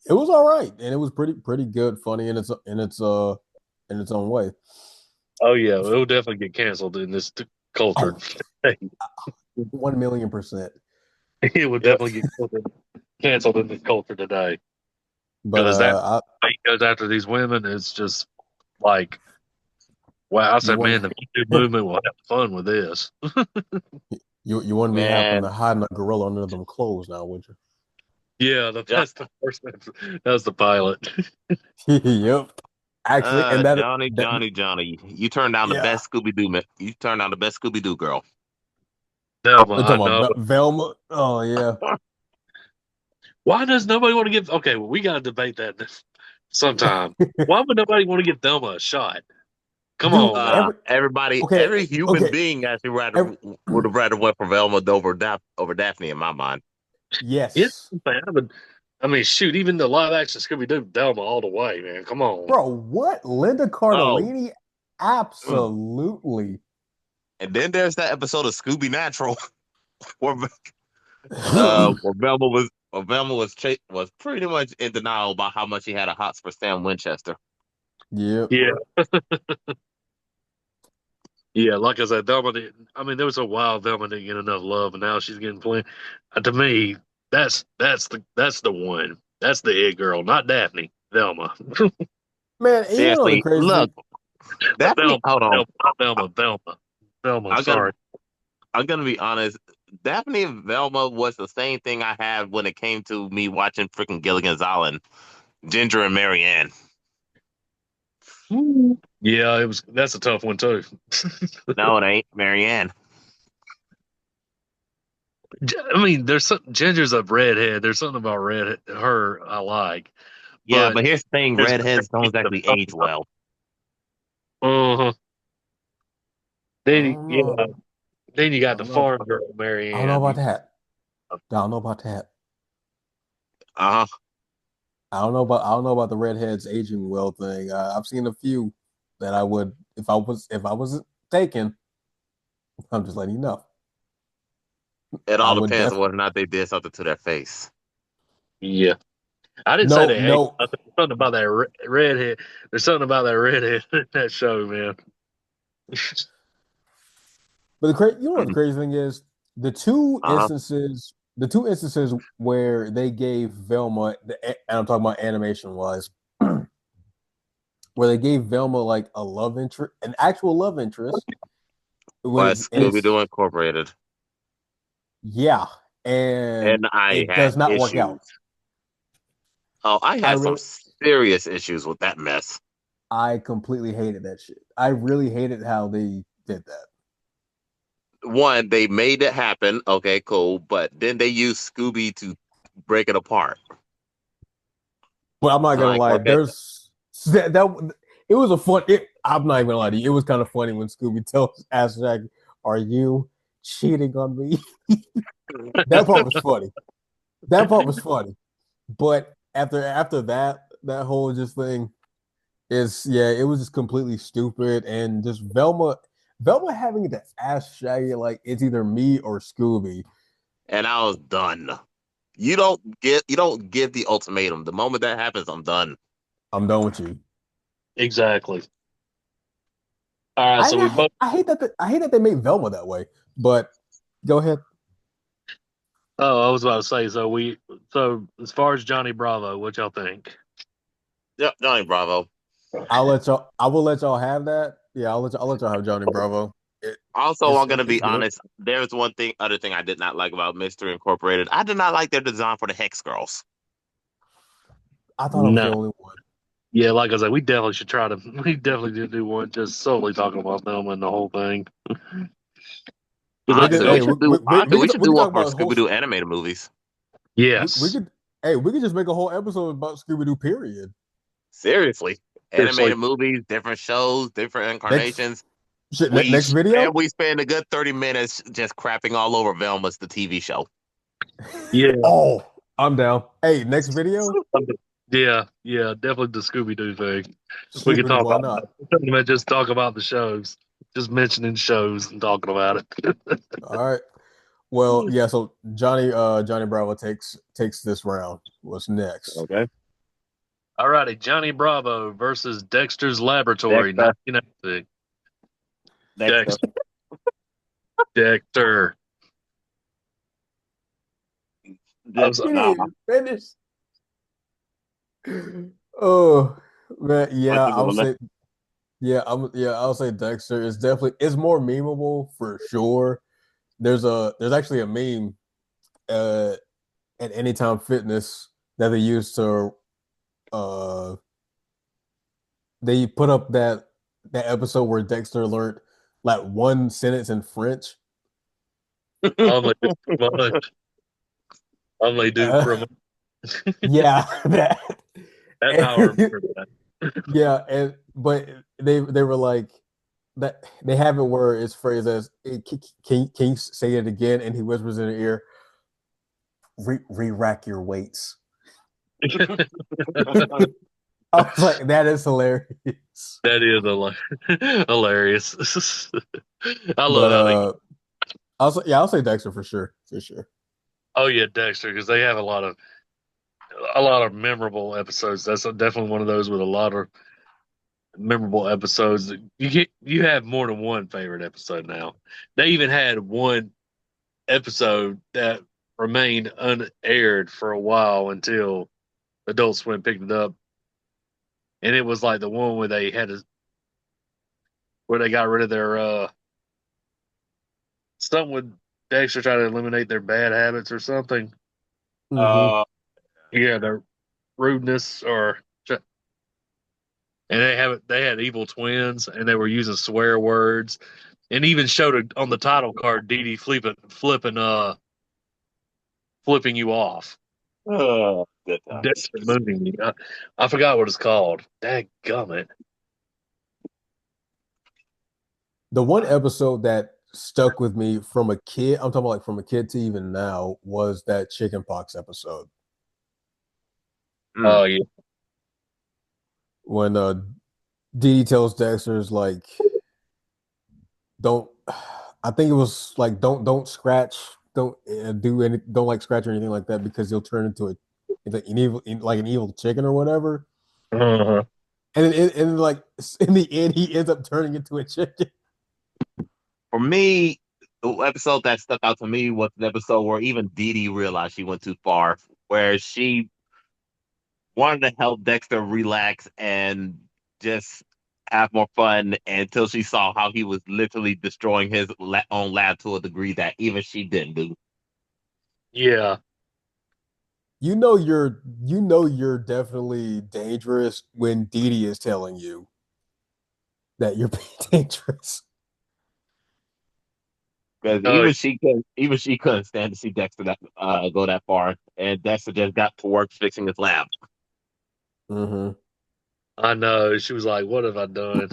S1: it was all right. And it was pretty good, funny in its own way.
S2: oh yeah, it'll definitely get canceled in this culture.
S1: Oh, 1,000,000%.
S2: It would
S3: Yep.
S2: definitely get canceled in this culture today.
S1: But
S2: Because that he goes after these women is just like, wow. I
S1: you
S2: said, man,
S1: wonder
S2: the Me Too movement will have fun with this.
S1: you wouldn't be happen to
S3: Man.
S1: hide a gorilla under them clothes now, would
S2: Yeah,
S3: Jo-
S2: that's the first episode. That's the pilot.
S1: you? Yep. Actually, and
S3: Johnny. You turned down the
S1: yeah.
S3: best Scooby Doo. You turned down the best Scooby Doo girl.
S2: Velma,
S1: We're
S2: I
S1: talking
S2: know.
S1: about Velma. Oh yeah.
S2: Why does nobody want to give? Okay, well, we got to debate that sometime. Why would nobody want to give Velma a shot? Come
S1: Dude,
S2: on now.
S3: Every human
S1: okay.
S3: being actually
S1: Every,
S3: would have rather went for Velma over Daphne in my mind.
S2: It's
S1: yes.
S2: bad, but I mean, shoot, even the live action Scooby Doo, Velma all the way, man. Come on.
S1: Bro, what? Linda
S3: Oh,
S1: Cardellini?
S3: mm.
S1: Absolutely.
S3: And then there's that episode of Scooby Natural where where Velma was pretty much in denial about how much he had a hots for Sam Winchester.
S1: Yep.
S2: Yeah, yeah. Like I said, Velma. I mean, there was a while Velma didn't get enough love, and now she's getting plenty. To me, that's the one. That's the it girl, not Daphne. Velma.
S1: Man, and you know the
S3: Seriously,
S1: crazy
S3: look,
S1: thing?
S3: Daphne.
S2: Velma.
S3: Hold on,
S2: Velma. Not Velma. Velma. Velma.
S3: I'm gonna
S2: Sorry.
S3: I'm gonna be honest. Daphne and Velma was the same thing I had when it came to me watching freaking Gilligan's Island, Ginger and Marianne.
S2: Yeah, it was. That's a tough one too.
S3: No, it ain't Marianne.
S2: I mean, there's some Ginger's a redhead. There's something about red her I like,
S3: Yeah,
S2: but
S3: but here's the thing:
S2: there's
S3: redheads don't exactly age well.
S2: uh
S1: I
S2: then
S1: don't
S2: yeah,
S1: know.
S2: then you
S1: I
S2: got the
S1: don't know.
S2: farm girl
S1: I don't know about
S2: Marianne.
S1: that. I don't know about that.
S3: Uh huh.
S1: I don't know about the redheads aging well thing. I've seen a few that I would if I wasn't taken. I'm just letting you know.
S3: It
S1: I
S3: all
S1: would
S3: depends
S1: def
S3: on whether or not they did something to their face.
S2: Yeah, I didn't say
S1: no
S2: they hate.
S1: no.
S2: I think there's something about that redhead. There's something about that redhead in that show, man.
S1: But you know what the crazy thing is?
S3: Uh huh.
S1: The two instances where they gave Velma, and I'm talking about animation wise, where they gave Velma like a love interest, an actual love interest,
S3: But
S1: was
S3: Scooby
S1: it's
S3: Doo Incorporated,
S1: yeah, and
S3: and I
S1: it
S3: had
S1: does not work
S3: issues.
S1: out.
S3: Oh, I
S1: I
S3: had some
S1: really,
S3: serious issues with that mess.
S1: I completely hated that shit. I really hated how they did that.
S3: One, they made it happen. Okay, cool. But then they used Scooby to break it apart.
S1: But I'm not gonna
S3: Like,
S1: lie,
S3: okay,
S1: there's that it was a fun. I'm not even gonna lie to you. It was kind of funny when Scooby tells asks Jack, "Are you cheating on me?" That part was funny. That part was funny. But after that whole just thing is yeah, it was just completely stupid and just Velma having to ask Shaggy like it's either me or Scooby.
S3: and I was done. You don't give the ultimatum. The moment that happens, I'm done.
S1: I'm done with you.
S2: Exactly. All right, so we both.
S1: I hate that they made Velma that way. But go ahead.
S2: Oh, I was about to say. So as far as Johnny Bravo, what y'all think?
S3: Yep, Johnny Bravo.
S1: I will let y'all have that. Yeah, I'll let y'all have Johnny Bravo.
S3: Also, I'm gonna
S1: It's
S3: be
S1: good.
S3: honest. There's other thing I did not like about Mystery Incorporated. I did not like their design for the Hex Girls.
S1: I thought I was the
S2: No.
S1: only one.
S2: Yeah, like I said, we definitely should try to. We definitely did do one just solely talking about them and the whole thing.
S1: We could hey
S3: Honestly, we should
S1: we could
S3: do
S1: talk
S3: one for
S1: about
S3: Scooby Doo animated movies.
S1: we
S2: Yes,
S1: could hey we could just make a whole episode about Scooby Doo. Period.
S3: Seriously,
S2: seriously.
S3: animated movies, different shows, different
S1: Next
S3: incarnations.
S1: next video.
S3: We spend a good 30 minutes just crapping all over Velma's the TV show.
S2: Yeah,
S1: Oh, I'm down. Hey, next video.
S2: yeah, definitely the Scooby Doo thing. We could
S1: Shit,
S2: talk
S1: why
S2: about
S1: not?
S2: just talk about the shows, just mentioning shows and talking about it.
S1: All right. Well, yeah. So Johnny Bravo takes this round. What's next?
S3: Okay.
S2: All righty, Johnny Bravo versus Dexter's Laboratory,
S3: Dexter.
S2: 1996.
S3: Dexter.
S2: Dexter, Dexter. I'm sorry.
S1: He
S3: Nah,
S1: didn't finish. Oh man,
S3: what
S1: yeah.
S3: you gonna let?
S1: I'll say Dexter. It's more memeable for sure. There's actually a meme uh at Anytime Fitness that they use to uh they put up that episode where Dexter learned like one sentence in French.
S2: Only do promote. Only do
S1: Uh,
S2: promote.
S1: yeah, that
S2: That's how I
S1: and,
S2: remember that.
S1: yeah, and but they were like that they have it where it's phrased as can you say it again? And he whispers in her ear, rack your weights. I was like, that is hilarious.
S2: That is hilarious. I love
S1: But
S2: how they.
S1: I'll say Dexter for sure, for sure.
S2: Oh yeah, Dexter, because they have a lot of memorable episodes. That's definitely one of those with a lot of memorable episodes. You have more than one favorite episode now. They even had one episode that remained unaired for a while until Adult Swim picked it up, and it was like the one where where they got rid of their something with Dexter trying to eliminate their bad habits or something.
S1: Mm-hmm.
S3: Uh,
S2: Yeah, their rudeness or and they had evil twins and they were using swear words and even showed it on the title card Dee Dee flipping you off.
S3: good times.
S2: Dexter moving you. I forgot what it's called. Dadgummit.
S1: The one episode that stuck with me from a kid, I'm talking about like from a kid to even now, was that chickenpox episode
S3: Mm.
S2: Oh yeah.
S1: when Dee Dee tells Dexter's like, don't. I think it was like, don't scratch, don't do any, don't like scratch or anything like that because you'll turn into an evil chicken or whatever.
S2: Uh-huh.
S1: And like in the end, he ends up turning into a chicken.
S3: For me, the episode that stuck out to me was the episode where even Dee Dee realized she went too far, where she wanted to help Dexter relax and just have more fun until she saw how he was literally destroying his own lab to a degree that even she didn't do.
S2: Yeah.
S1: You're definitely dangerous when Dee Dee is telling you that you're being dangerous.
S3: Because
S2: Oh,
S3: even she couldn't stand to see Dexter go that far, and Dexter just got to work fixing his lab.
S1: Mm-hmm.
S2: I know. She was like, "What have I done?"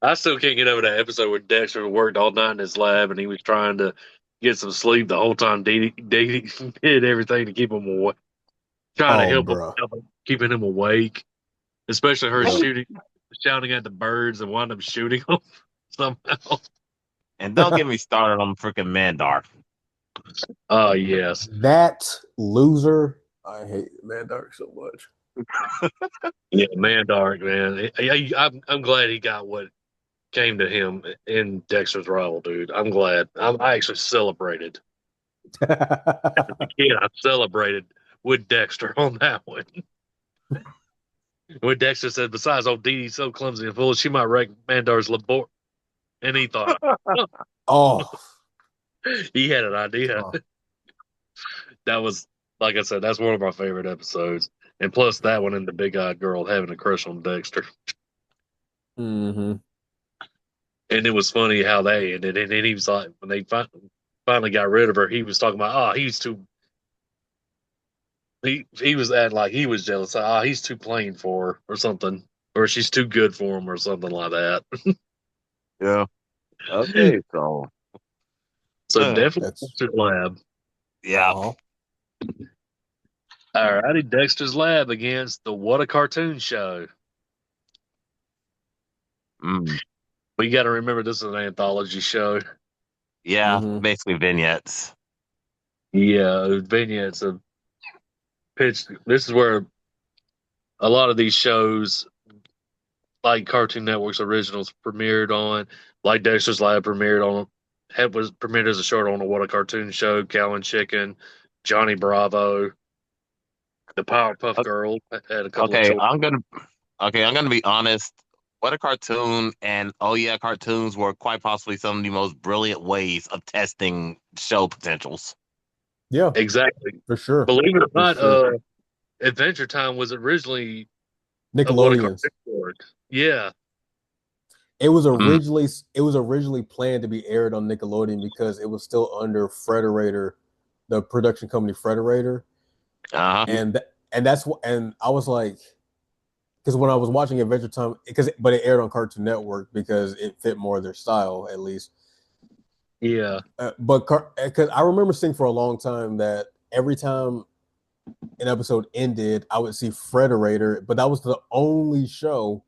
S2: I still can't get over that episode where Dexter worked all night in his lab and he was trying to get some sleep the whole time. Dee did everything to keep him awake, trying to
S1: Oh,
S2: help
S1: bruh.
S2: him, keeping him awake. Especially her
S1: Bruh.
S2: shouting at the birds and wound up shooting them somehow.
S3: And don't get me started on freaking Mandar.
S2: Oh yes,
S1: That loser. I hate Mandark so much.
S2: yeah, man, dark man. I'm glad he got what came to him in Dexter's Rival, dude. I'm glad. I actually celebrated. The kid, I celebrated with Dexter on that one. When Dexter said, besides old Dee Dee's so clumsy and foolish, she might wreck Mandar's labor. And he thought, oh,
S1: Oh,
S2: he had an idea.
S1: oh.
S2: That was, like I said, that's one of my favorite episodes. And plus that one and the big eyed girl having a crush on Dexter.
S1: Mm-hmm.
S2: And it was funny how they ended. And then he was like, when they finally got rid of her, he was talking about, oh, he's too. He was acting like he was jealous. Ah, he's too plain for her or something, or she's too good for him or something like that.
S3: Yeah. Okay. So.
S2: So definitely
S1: That's
S2: Dexter's Lab.
S3: Yeah.
S2: All righty, Dexter's Lab against the What a Cartoon Show.
S3: Mm.
S2: We got to remember this is an anthology show.
S3: Yeah.
S1: mm-hmm.
S3: Basically vignettes.
S2: Yeah, vignettes of pitch. This is where a lot of these shows, like Cartoon Network's originals, premiered on. Like Dexter's Lab was premiered as a short on the What a Cartoon Show, Cow and Chicken, Johnny Bravo, the Powerpuff Girls had a couple of
S3: Okay,
S2: short.
S3: I'm gonna be honest. What a cartoon and oh yeah, cartoons were quite possibly some of the most brilliant ways of testing show potentials.
S1: Yeah,
S2: Exactly.
S1: for sure.
S2: Believe it or
S1: For
S2: not,
S1: sure.
S2: Adventure Time was originally a What a
S1: Nickelodeon's.
S2: Cartoon Network. Yeah,
S1: It was
S3: Mm.
S1: originally planned to be aired on Nickelodeon because it was still under Frederator, the production company Frederator,
S3: Uh-huh.
S1: and that's what. And I was like, because when I was watching Adventure Time, but it aired on Cartoon Network because it fit more of their style at least.
S2: yeah,
S1: But because I remember seeing for a long time that every time an episode ended, I would see Frederator, but that was the only show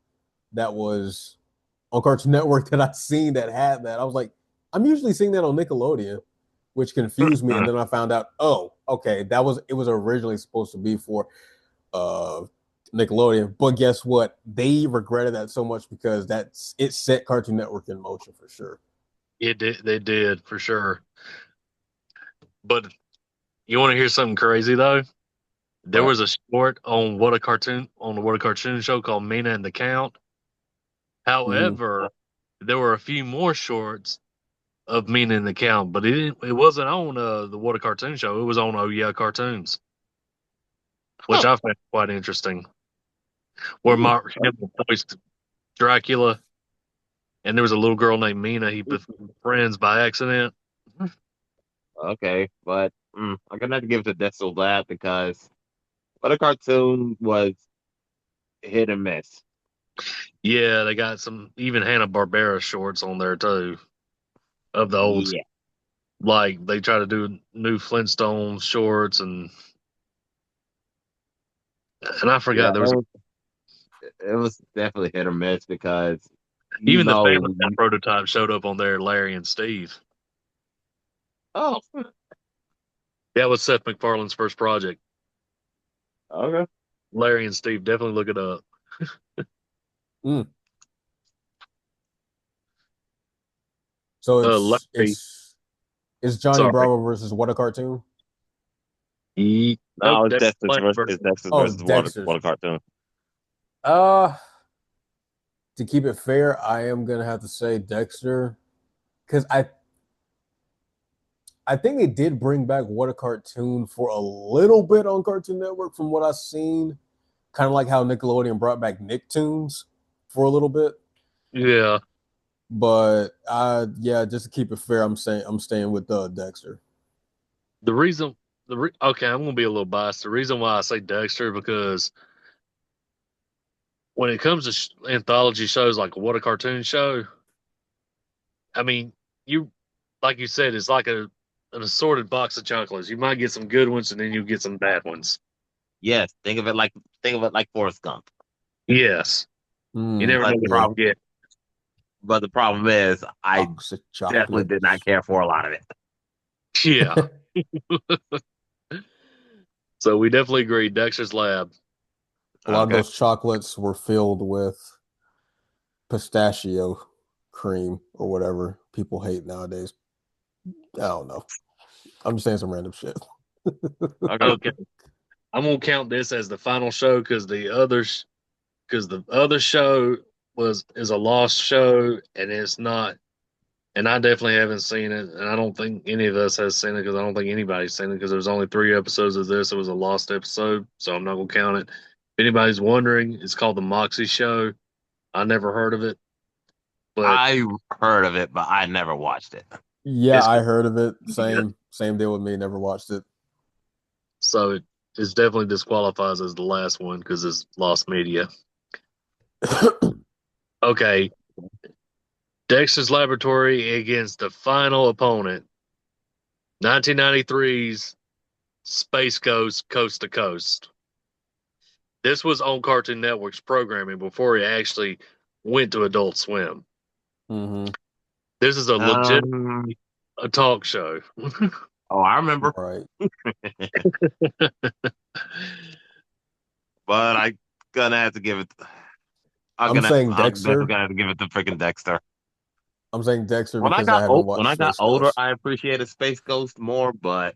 S1: that was on Cartoon Network that I seen that had that. I was like, I'm usually seeing that on Nickelodeon. which confused me. And then I found out, oh, okay, it was originally supposed to be for uh Nickelodeon. But guess what? They regretted that so much because it set Cartoon Network in motion for sure.
S2: It did. They did for sure. But you want to hear something crazy though? There
S1: What?
S2: was a short on the What a Cartoon show called Mina and the Count.
S1: Mm.
S2: However, there were a few more shorts of Mina and the Count, but it wasn't on the What a Cartoon show. It was on Oh Yeah Cartoons, which
S3: Huh.
S2: I found quite interesting. Where
S1: Mm.
S2: Mark Hamill voiced Dracula, and there was a little girl named Mina. He became friends by accident.
S3: Okay, but I'm gonna have to give it to Dexter Lab because what a cartoon was hit and miss.
S2: Yeah, they got some even Hanna Barbera shorts on there too of the old.
S3: Yeah,
S2: Like they try to do new Flintstones shorts and I
S3: yeah,
S2: forgot there was
S3: it was definitely hit or miss because you
S2: even the
S3: know,
S2: Family Guy prototype showed up on there. Larry and Steve.
S3: oh,
S2: That was Seth MacFarlane's first project.
S3: okay,
S2: Larry and Steve, definitely look it up.
S1: Mm. So
S2: Larry,
S1: it's Johnny
S2: sorry,
S1: Bravo versus what a cartoon?
S2: nope,
S3: no,
S2: Dexter Lane
S3: It's
S2: versus
S3: Dexter's
S1: Oh,
S3: versus
S1: Dexter's.
S3: what a cartoon.
S1: Uh to keep it fair, I am gonna have to say Dexter because I think they did bring back What a Cartoon for a little bit on Cartoon Network from what I've seen. Kind of like how Nickelodeon brought back Nicktoons for a little bit.
S2: Yeah,
S1: But yeah, just to keep it fair, I'm staying with Dexter.
S2: the reason okay, I'm gonna be a little biased. The reason why I say Dexter because when it comes to anthology shows like What a Cartoon Show, I mean, you like you said, it's like an assorted box of chocolates. You might get some good ones, and then you get some bad ones.
S3: Yes, think of it like Forrest Gump.
S2: Yes, you
S1: Mm,
S2: never know
S3: But the
S2: what
S1: yeah,
S2: you get.
S3: problem is, I
S1: box of
S3: definitely did not
S1: chocolates.
S3: care for a lot of it.
S2: Yeah, so we definitely agree. Dexter's Lab.
S1: A lot of
S3: Okay,
S1: those chocolates were filled with pistachio cream or whatever people hate nowadays. I don't know. I'm just saying some random shit.
S3: okay.
S2: Okay, I'm gonna count this as the final show because the other show is a lost show, and it's not. And I definitely haven't seen it, and I don't think any of us has seen it because I don't think anybody's seen it because there's only 3 episodes of this. It was a lost episode, so I'm not gonna count it. If anybody's wondering, it's called the Moxie Show. I never heard of it, but
S3: I heard of it, but I never watched it.
S1: Yeah,
S2: it's
S1: I heard of it.
S2: yeah.
S1: Same deal with me. Never watched it.
S2: So it's definitely disqualifies as the last one because it's lost media. Okay, Dexter's Laboratory against the final opponent, 1993's Space Ghost Coast to Coast. This was on Cartoon Network's programming before it actually went to Adult Swim.
S1: hmm
S2: This is a legit
S3: Um,
S2: a talk show.
S3: oh, I remember,
S1: Right.
S3: but I gonna have to give it.
S1: I'm saying
S3: I'm definitely
S1: Dexter.
S3: gonna have to give it to freaking Dexter.
S1: I'm saying Dexter because I haven't
S3: When
S1: watched
S3: I got
S1: Space
S3: older,
S1: Ghost.
S3: I appreciated Space Ghost more, but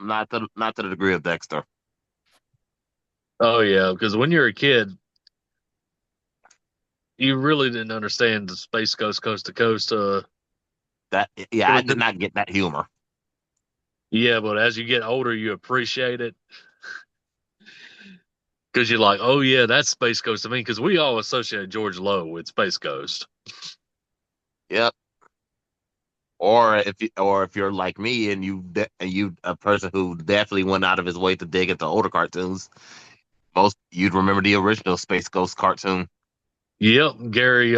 S3: not to the degree of Dexter.
S2: Oh yeah, because when you're a kid, you really didn't understand the Space Ghost Coast to Coast.
S3: That
S2: It
S3: yeah, I
S2: was
S3: did not get that humor.
S2: yeah, but as you get older, you appreciate it because you're like, oh yeah, that's Space Ghost to me. Because we all associate George Lowe with Space Ghost.
S3: Yep. Or if you're like me and you a person who definitely went out of his way to dig into older cartoons, most you'd remember the original Space Ghost cartoon.
S2: Yep, Gary.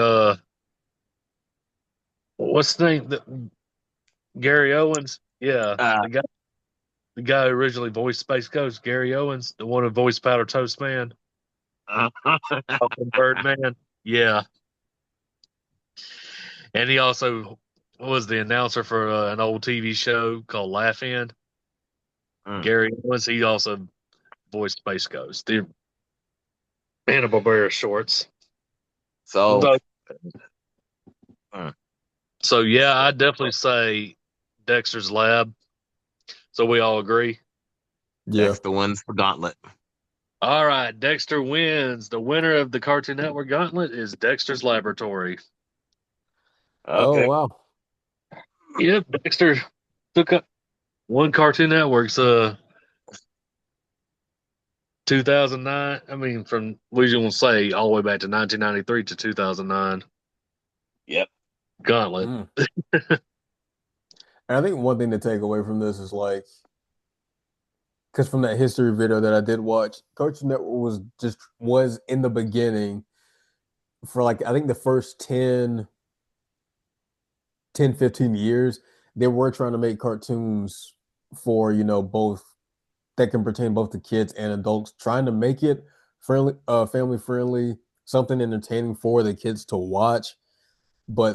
S2: What's the name? Gary Owens. Yeah,
S3: Uh,
S2: the guy who originally voiced Space Ghost, Gary Owens, the one who voiced Powder Toast Man, Birdman. Yeah, and he also was the announcer for an old TV show called Laugh In. Gary Owens. He also voiced Space Ghost. The Hanna-Barbera shorts.
S3: So,
S2: So yeah, I'd definitely say Dexter's Lab. So we all agree.
S1: Yeah.
S3: Dexter wins the gauntlet.
S2: All right, Dexter wins. The winner of the Cartoon Network Gauntlet is Dexter's Laboratory.
S3: Okay.
S1: Oh wow.
S2: Yep, Dexter took up one Cartoon Network's 2009. I mean, from what you want to say, all the way back to 1993 to 2009.
S3: Yep.
S2: Gauntlet.
S1: And I think one thing to take away from this is like, because from that history video that I did watch, Cartoon Network was in the beginning for like I think the first 10, 15 years, they were trying to make cartoons for, both that can pertain both to kids and adults, trying to make it friendly, family friendly, something entertaining for the kids to watch, but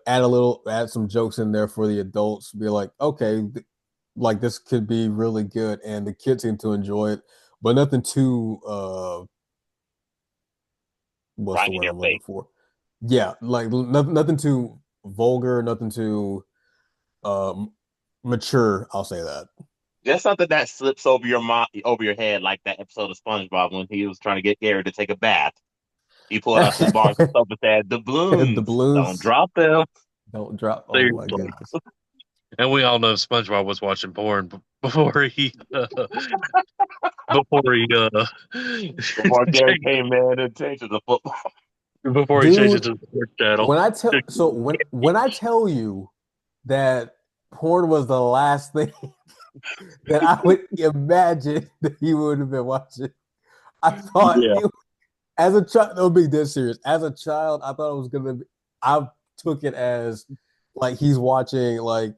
S1: add some jokes in there for the adults, be like, okay, like this could be really good, and the kids seem to enjoy it, but nothing too what's
S3: Right
S1: the
S3: in
S1: word
S3: your
S1: I'm looking
S3: face.
S1: for? Yeah, like nothing too vulgar, nothing too mature. I'll say that.
S3: Just something that slips over over your head, like that episode of SpongeBob when he was trying to get Gary to take a bath. He pulled out his bars and stuff and said, "The
S1: The
S3: balloons, don't
S1: balloons
S3: drop them."
S1: don't drop. Oh my
S2: Seriously.
S1: goodness.
S2: And we all know SpongeBob was watching porn before he
S3: Before Gary came in and changed the football.
S2: before he changed it
S1: Dude,
S2: to the sports channel.
S1: when I tell you that porn was the last thing that I would imagine that he would have been watching, I thought
S2: Yeah.
S1: as a child, no, be dead serious. As a child, I thought it was gonna be. I took it as like he's watching like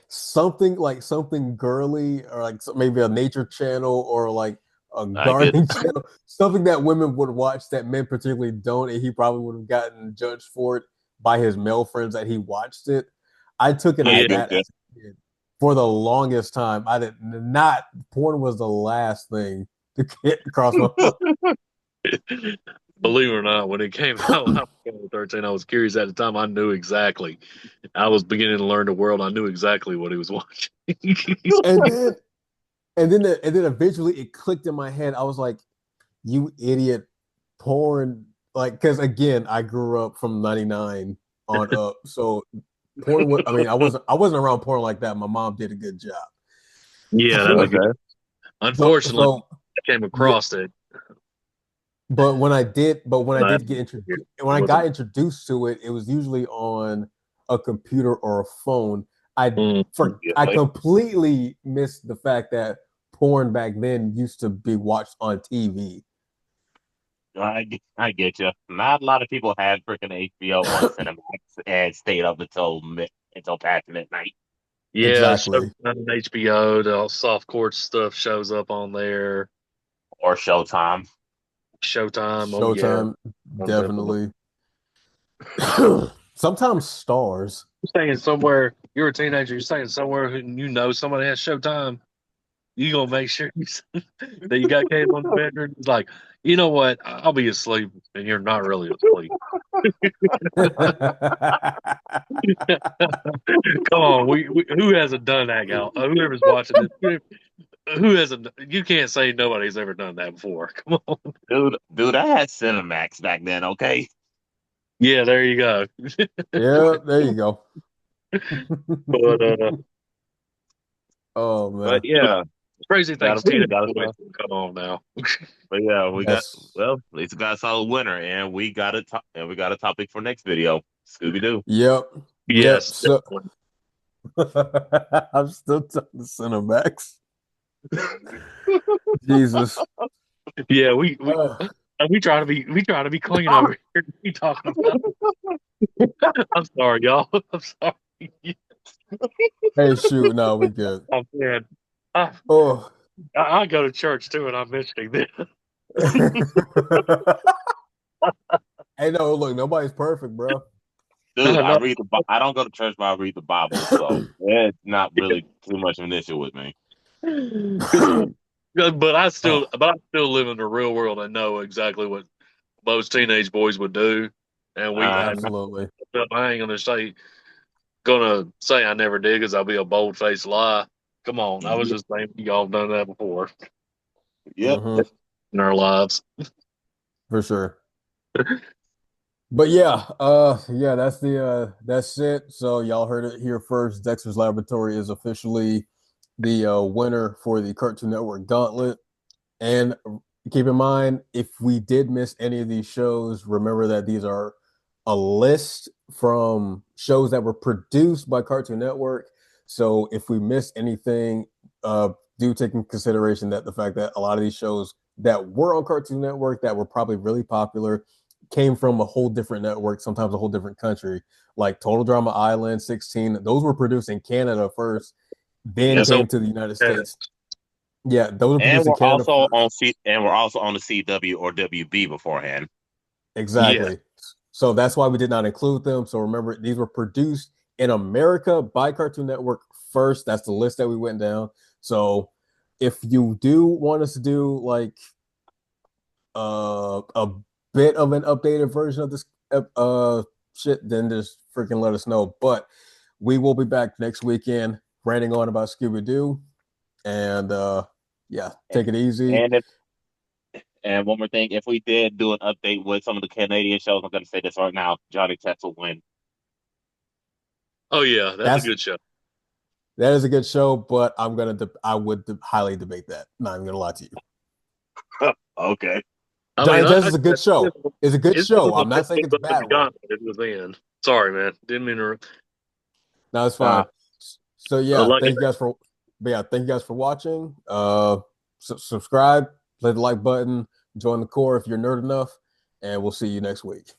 S1: something girly, or like maybe a nature channel, or like a
S3: I get
S1: gardening channel, something that women would watch that men particularly don't, and he probably would have gotten judged for it by his male friends that he watched it. I took it as
S3: I
S1: that
S3: get
S1: as a kid. For the longest time, I did not. Porn was the last thing to get across my mind.
S2: Believe it or not, when it came out, when I was 13, I was curious at the time. I knew exactly. I was beginning to learn the world. I knew exactly what he was watching.
S1: And then and then eventually it clicked in my head. I was like, "You idiot, porn!" Like, because again, I grew up from '99 on up, so porn. I mean, I wasn't around porn like that. My mom did a good job.
S2: Yeah, that was good.
S3: okay.
S2: Unfortunately,
S1: So
S2: I came
S1: yeah,
S2: across it.
S1: but when I did
S2: That-
S1: get introduced, when I got introduced to it, it was usually on a computer or a phone. I
S3: Like,
S1: completely missed the fact that porn back then used to be watched on TV.
S3: I get you. Not a lot of people had freaking HBO on Cinemax and stayed up until past midnight
S2: Yeah,
S1: Exactly.
S2: Showtime, HBO, the soft core stuff shows up on there.
S3: or Showtime.
S2: Showtime, oh yeah,
S1: Showtime,
S2: definitely.
S1: definitely. Sometimes stars.
S2: You're staying somewhere. You're a teenager. You're staying somewhere you know somebody has Showtime. You gonna make sure that you got cable in the bedroom. It's like, you know what? I'll be asleep, and you're not really asleep. Come on, we who hasn't done that, gal? Whoever's watching this, who hasn't? You can't say nobody's ever done that before. Come on.
S3: Dude, I had Cinemax back then, okay?
S2: Yeah, there you go.
S1: Yeah, there you go.
S2: But
S1: Oh man.
S3: But yeah,
S2: crazy
S3: gotta
S2: things teenage
S3: gotta
S2: boys come on now.
S3: but yeah, we got
S1: Yes.
S3: well, at least we got a solid winner and we got a topic for next video. Scooby Doo.
S1: Yep. Yep.
S2: Yes,
S1: So
S2: definitely.
S1: I'm still talking the Cinemax. Jesus.
S2: Yeah, we try to be clean over here. We talking about. I'm sorry, y'all. I'm sorry.
S1: Hey, shoot. No, we good.
S2: Oh man, I,
S1: Oh.
S2: I go to church too, and I'm mentioning this.
S1: Hey, Hey, no, look, nobody's perfect, bro.
S3: Dude, I
S2: No,
S3: read I don't go to church, but I read the Bible, so it's not really too much of an issue with me.
S2: but
S1: Oh,
S2: I still live in the real world and know exactly what most teenage boys would do. And
S3: Uh,
S1: absolutely.
S2: I ain't gonna say I never did because I'll be a bold faced lie. Come on, I was
S3: yep,
S2: just saying y'all done that before
S3: yep.
S1: Hmm.
S2: in our lives.
S1: For sure. But yeah, that's it. So y'all heard it here first. Dexter's Laboratory is officially the winner for the Cartoon Network Gauntlet. And keep in mind, if we did miss any of these shows, remember that these are a list from shows that were produced by Cartoon Network. So if we missed anything, do take in consideration that the fact that a lot of these shows that were on Cartoon Network that were probably really popular came from a whole different network, sometimes a whole different country, like Total Drama Island, 16. Those were produced in Canada first, then
S3: Yep.
S2: So
S1: came to the United
S2: uh,
S1: States. Yeah, those were produced in Canada first.
S3: We're also on the CW or WB beforehand.
S2: yeah,
S1: Exactly. So that's why we did not include them. So remember, these were produced in America by Cartoon Network first. That's the list that we went down. So if you do want us to do like a bit of an updated version of this shit, then just freaking let us know. But we will be back next weekend ranting on about Scooby Doo. And yeah, take it easy.
S3: And if, and one more thing, if we did do an update with some of the Canadian shows, I'm going to say this right now: Johnny Test will win.
S2: oh yeah, that's a
S1: That's
S2: good show.
S1: That is a good show, but I would highly debate that. Not even gonna lie to you.
S3: Okay.
S2: I mean,
S1: Johnny Test is a good show. It's a good
S2: it's one
S1: show.
S2: of my
S1: I'm not saying
S2: favorite
S1: it's a
S2: of
S1: bad
S2: the
S1: one.
S2: genre it was in. Sorry, man, didn't mean to.
S1: No, it's
S3: Uh,
S1: fine. So yeah,
S2: Lucky.
S1: thank you guys for watching. Subscribe, play the like button, join the core if you're nerd enough, and we'll see you next week.